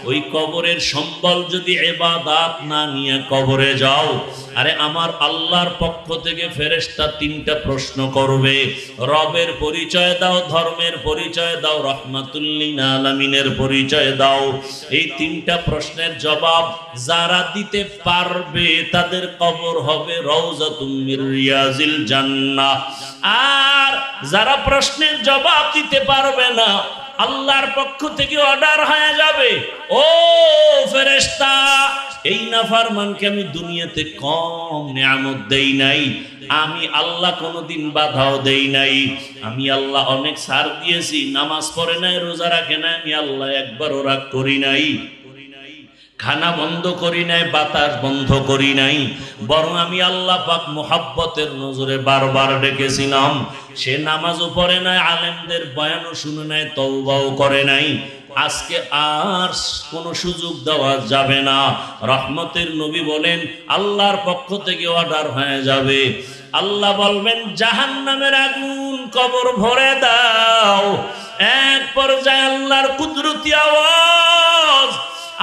ওই কবরের সম্বল যদি ইবাদত না নিয়ে কবরে যাও, আরে আমার আল্লাহর পক্ষ থেকে ফেরেশতা তিনটা প্রশ্ন করবে, রবের পরিচয় দাও, ধর্মের পরিচয় দাও, রাহমাতুল লিল আলামিনের পরিচয় দাও। এই তিনটা প্রশ্নের জবাব যারা দিতে পারবে তাদের কবর হবে রওজাতুম মির রিয়াজিল জান্নাহ। আর যারা প্রশ্নের জবাব দিতে পারবে না, আল্লাহর পক্ষ থেকে অর্ডার হয়ে যাবে, ও ফেরেশতা এই নাফরমানকে আমি দুনিয়াতে কম নিয়ামত দেই নাই, আমি আল্লাহ কোনোদিন বাধাও দেই নাই, আমি আল্লাহ অনেক ছাড় দিয়েছি, নামাজ পড়ে নাই, রোজা রাখে নাই, আমি আল্লাহ একবারও রাগ করি নাই, খানা বন্ধ করি নাই, বাতাস বন্ধ করি নাই, বরং আমি আল্লাহ পাক মোহাব্বতের নজরে বারবার ডেকেছিলাম। সে নামাজও পড়ে নাই, আলেমদের বয়ানও শুনে নাই, তওবাও করে নাই, আজকে আর কোনো সুযোগ দেওয়া যাবে না। রহমতের নবী বলেন আল্লাহর পক্ষ থেকে অর্ডার হয়ে যাবে, আল্লাহ বলবেন জাহান্নামের আগুন কবর ভরে দাও। এক পর্যায়ে আল্লাহর কুদরতি আওয়াজ,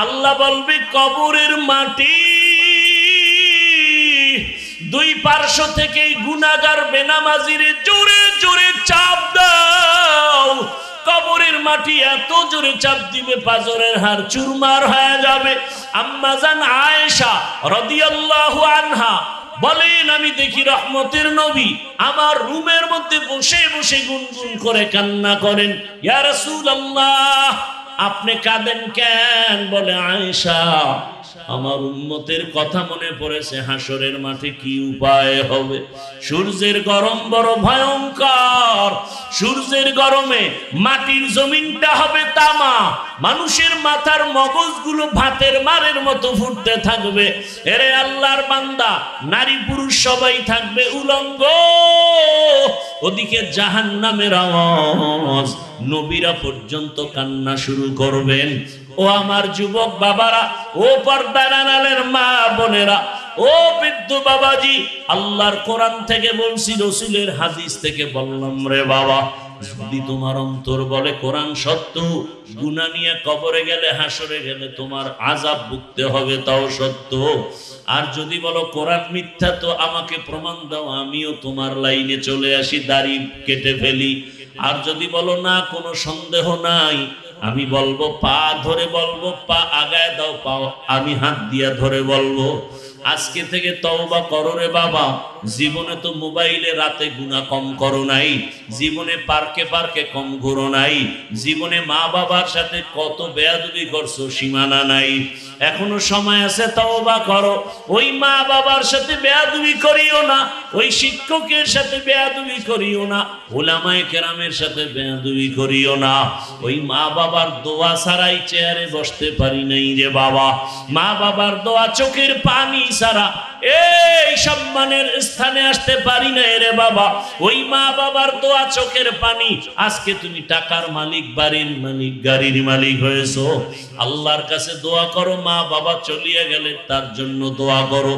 আল্লাহ বলবে কবরের মাটি দুই পার্শ্ব থেকে গুনাহগার বেনামাজিরে জোরে জোরে চাপ দাও। কবরের মাটি এত জোরে চাপ দিবে পাজরের হাড় চুরমার হয়ে যাবে। আম্মা জান আয়েশা রাদিয়াল্লাহু আনহা বলেন আমি দেখি রহমতের নবী আমার রুমের মধ্যে বসে বসে গুনগুন করে কান্না করেন, ইয়া রাসূলুল্লাহ আপনি কাঁদেন কেন? বলে আয়েশা আমার উম্মতের কথা মনে পড়েছে, হাসরের মাঠে কি উপায় হবে, সূর্যের গরম বড় ভয়ঙ্কর, সূর্যের গরমে মাটির জমিনটা হবে তামা, মানুষের মাথার মগজগুলো ভাতের মারের মতো ফুটতে থাকবে। এরে আল্লাহর বান্দা নারী পুরুষ সবাই থাকবে উলঙ্গ, ওদিকে জাহান্নামের আওয়াজ, নবীরা পর্যন্ত কান্না শুরু করবেন। ও আমার যুবক বাবারা, ও পর্দার আড়ালের মা বোনেরা, ও বৃদ্ধ বাবাজি, আল্লাহর কোরআন থেকে বলছি, রসুলের হাদিস থেকে বললাম রে বাবা, যদি তোমার অন্তর বলে কোরআন সত্য, গুনাহ নিয়ে কবরে গেলে হাসরে গেলে তোমার আযাব ভুগতে হবে তাও সত্য, আর যদি বলো কোরআন মিথ্যা তো আমাকে প্রমাণ দাও, আমিও তোমার লাইনে চলে আসি, দাড়ি কেটে ফেলি। আর যদি বলো না কোনো সন্দেহ নাই, আমি বলবো পা ধরে বলবো, পা আগায় দাও, পাও আমি হাত দিয়া ধরে বলবো। আজকে থেকে তওবা করো রে বাবা, জীবনে তো মোবাইলে রাতে গুনাহ কম করো নাই, জীবনে পার্কে পার্কে কম ঘুরো নাই, জীবনে মা বাবার সাথে কত বেয়াদবি করছো সীমানা নাই। এখনো সময় আছে, তওবা করো। ওই মা বাবার সাথে বেয়াদবি করিও না, ওই শিক্ষকের সাথে বেয়াদবি করিও না, উলামায়ে কেরামের সাথে বেয়াদবি করিও না। ওই মা বাবার দোয়া ছাড়াই চেয়ারে বসতে পারি নাই রে বাবা, মা বাবার দোয়া চোখের পানি ছাড়া এই সম্মানের স্থানে আসতে পারি না রে বাবা। ওই মা বাবার দোয়া চোখের পানি, আজকে তুমি টাকার মালিক, বাড়ির মালিক, গাড়ির মালিক হয়েছো। আল্লাহর কাছে দোয়া করো, মা বাবা চলিয়ে গেলে তার জন্য দোয়া করো।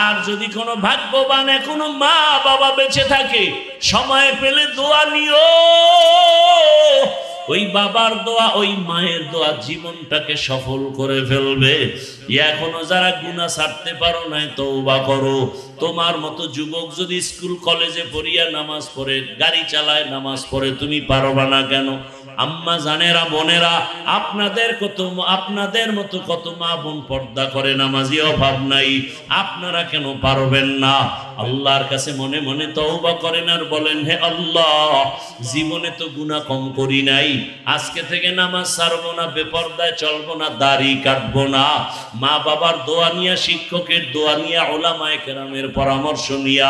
আর যদি কোনো ভাগ্যবান এখনো মা বাবা বেঁচে থাকে, সময় পেলে দোয়া নিও। ওই বাবার দোয়া, ওই মায়ের দোয়া জীবনটাকে সফল করে ফেলবে। এখনো যারা গুনাহ ছাড়তে পারো না, তওবা করো। তোমার মতো যুবক যদি স্কুল কলেজে পড়িয়া নামাজ পড়ে, গাড়ি চালায় নামাজ পড়ে, তুমি পারবা না কেন? আম্মা জানেরা, বোনেরা, আপনাদের মতো কত মা বোন পর্দা করে, নামাজি অভাব নাই। আপনারা কেন পারবেন না? আল্লাহর কাছে মনে মনে তওবা করেন আর বলেন, হে আল্লাহ, জীবনে তো গুনাহ কম করি নাই, আজকে থেকে নামাজ ছাড়বো না, বেপরদায় চলবো না, দাড়ি কাটবো না। মা বাবার দোয়া নিয়া, শিক্ষকের দোয়া নিয়া, উলামায়ে কেরামের পরামর্শ নিয়া,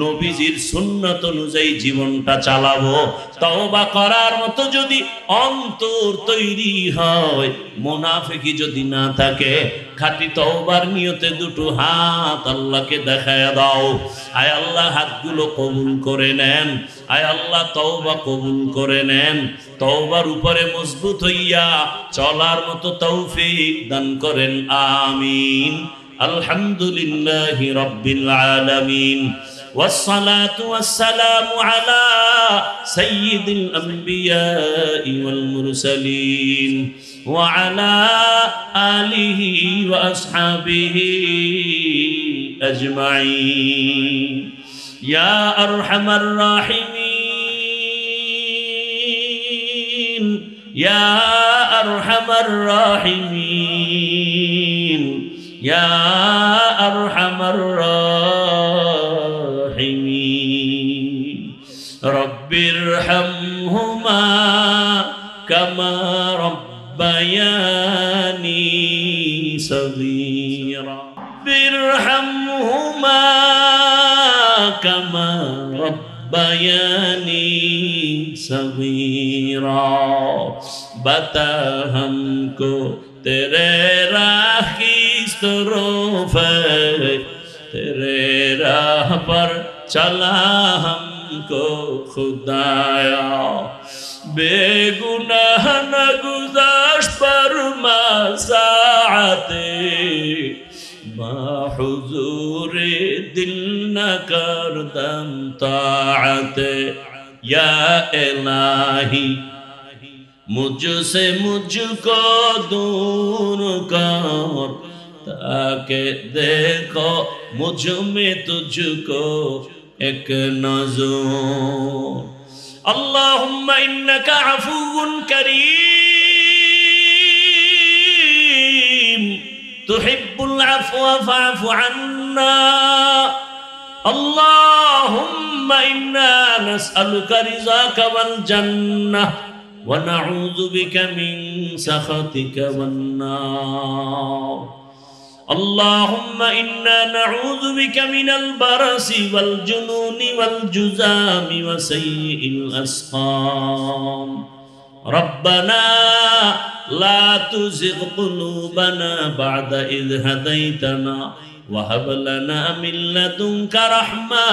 নবীজির সুন্নাত অনুযায়ী জীবনটা চালাবো। তওবা করার মতো যদি অন্তর তৈরি হয়, মুনাফিকি যদি না থাকে, খাঁটি তওবার নিয়তে দুটো হাত আল্লাহকে দেখায়া দাও। আয় আল্লাহ, হাতগুলো কবুল করে নেন। আয় আল্লাহ, তওবা কবুল করে নেন। তওবার উপরে মজবুত হইয়া চলার মতো তৌফিক দান করেন, আমিন। আলহামদুলিল্লাহি রাব্বিল আলামিন, والصلاة والسلام على سيد الأنبياء والمرسلين وعلى آله وأصحابه أجمعين يا أرحم الراحمين يا أرحم الراحمين يا أرحم الراحمين رب ارحمهما كما ربياني صغيرا رب ارحمهما كما ربياني صغيرا बता हमको तेरे राह की तरफ तेरे राह पर चला हमको खुदाया बेगुनाह न गुज़श्त पर मसाअते हुजूर दिल न करदम ताअते या इलाही मुझसे मुझको दूर कर ताकि देखो मुझ में तुझको एक नज़र अल्लाहुम्मा इन्नका अफ़ुव्वुन करीम तुहिब्बुल अफ़्वा फ़अफ़ु अन्ना अल्लाहुम्मा इन्ना नस्अलुका रिज़ाका वल जन्नह ونعوذ بك من سخطك والنار اللهم إنا نعوذ بك من البرص والجنون والجذام وسيء الأسقام ربنا لا تزغ قلوبنا بعد إذ هديتنا وهب لنا من لدنك رحمة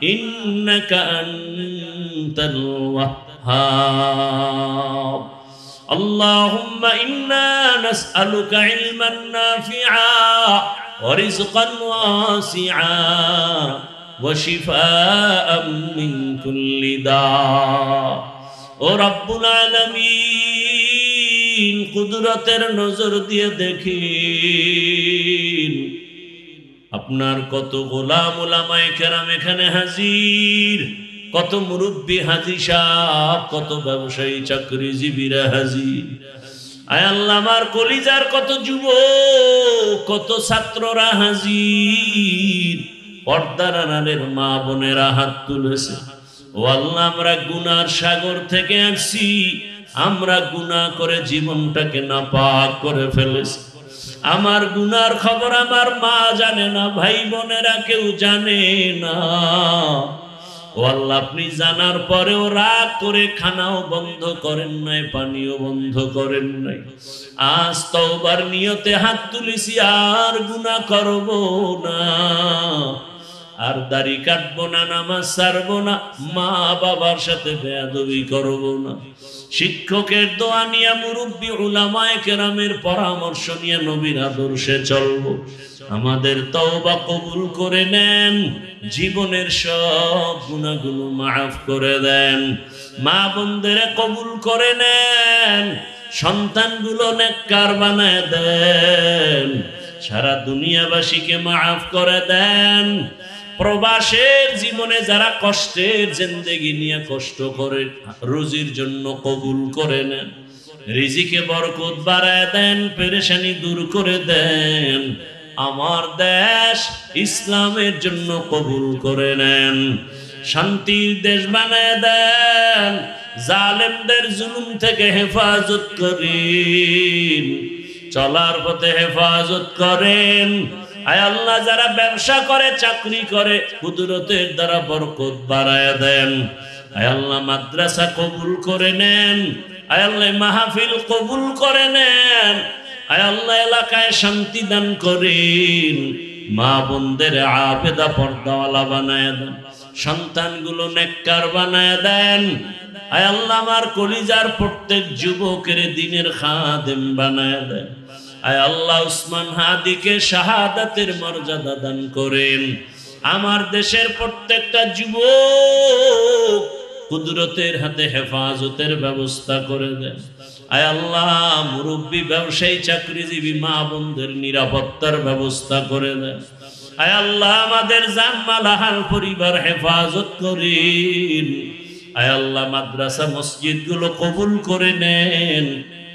إنك أنت الوهاب اللهم إنا نسألك علما نافعا ورزقا واسعا وشفاء من كل داء رب العالمين কুদরতের নজর দিয়ে দেখেন আপনার কত গোলাম উলামায়ে কেরাম এখানে হাজির, কত মুরব্বী হাজী সাহেব, কত ব্যবসায়ী চাকরিজীবীরা হাজির। আয় আল্লাহ, আমার কলিজার কত যুবক, কত ছাত্ররা হাজির। পর্দার আড়ালের মা বোনেরা হাত তুলেছে। ও আল্লাহ, আমরা গুনার সাগর থেকে আসছি, আমরা গুনাহ করে জীবনটাকে নাপাক করে ফেলেছি। আমার গুনার খবর আমার মা জানে না, ভাই বোনেরা কেউ জানে না। ও আল্লাহ, আপনি জানার পরেও রাগ করে খানাও বন্ধ করেন নাই, পানিও বন্ধ করেন নাই। আজ তওবার নিয়তে হাত তুলেছি, আর গুনাহ করব না, আর দাড়ি কাটবো না, নামাজ ছাড়বো না, মা বাবার সাথে বেয়াদবি করব না। শিক্ষকের দোয়া নিয়ে, মুরব্বী উলামায়ে কেরামের পরামর্শ নিয়ে নবীর আদর্শে চলবো। আমাদের তওবা কবুল করে নেন, জীবনের সব গুনাহগুলো মাফ করে দেন। মা বোনদের কবুল করে নেন, সন্তানগুলো নেককার বানায় দেন, সারা দুনিয়াবাসীকে মাফ করে দেন। প্রবাসের জীবনে যারা কষ্টের জিন্দেগি নিয়ে কষ্ট করে রুজির জন্য কবুল করে নেন, রিজিকে বরকত বাড়ায় দেন, পেরেশানি দূর করে দেন। আমার দেশ ইসলামের জন্য কবুল করে নেন, শান্তির দেশ বানায় দেন, জালেমদের জুলুম থেকে হেফাজত করেন, চলার পথে হেফাজত করেন। আয় আল্লাহ, যারা ব্যবসা করে, চাকরি করে, কুদরতের দ্বারা বরকত বাড়ায় দেন। আয় আল্লাহ, মাদ্রাসা কবুল করে নেন। আয় আল্লাহ, মাহফিল কবুল করে নেন। আয় আল্লাহ, এলাকায় শান্তি দান করেন। মা বোনদের আবেদা পর্দাওয়ালা বানায় দেন, সন্তানগুলো নেককার বানায় দেন। আয় আল্লাহ, আমার কলিজার প্রত্যেক যুবকের দিনের খাদেম বানায় দেন। আয় আল্লাহ, উসমান হাদিকে শাহাদাতের মর্যাদা দান করেন। আমার দেশের প্রত্যেকটা যুবক কুদরতের হাতে হেফাজতের ব্যবস্থা করে দেন। আয় আল্লাহ, মুরব্বী, ব্যবসায়ী, চাকরিজীবী মা বোনদের নিরাপত্তার ব্যবস্থা করে দেন। আয় আল্লাহ, আমাদের জানমাল আহাল পরিবার হেফাজত করেন। আয় আল্লাহ, মাদ্রাসা মসজিদ গুলো কবুল করে নেন।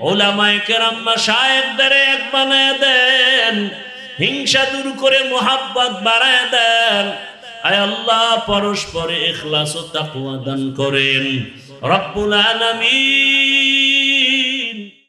ওলামায়ে কেরাম মাশায়েখদের এক বানায় দেন, হিংসা দূর করে মুহাব্বত বাড়ায় দেন। আয় আল্লাহ, পরস্পরে ইখলাস ও তাকওয়া দান করেন। রব্বুল আলামিন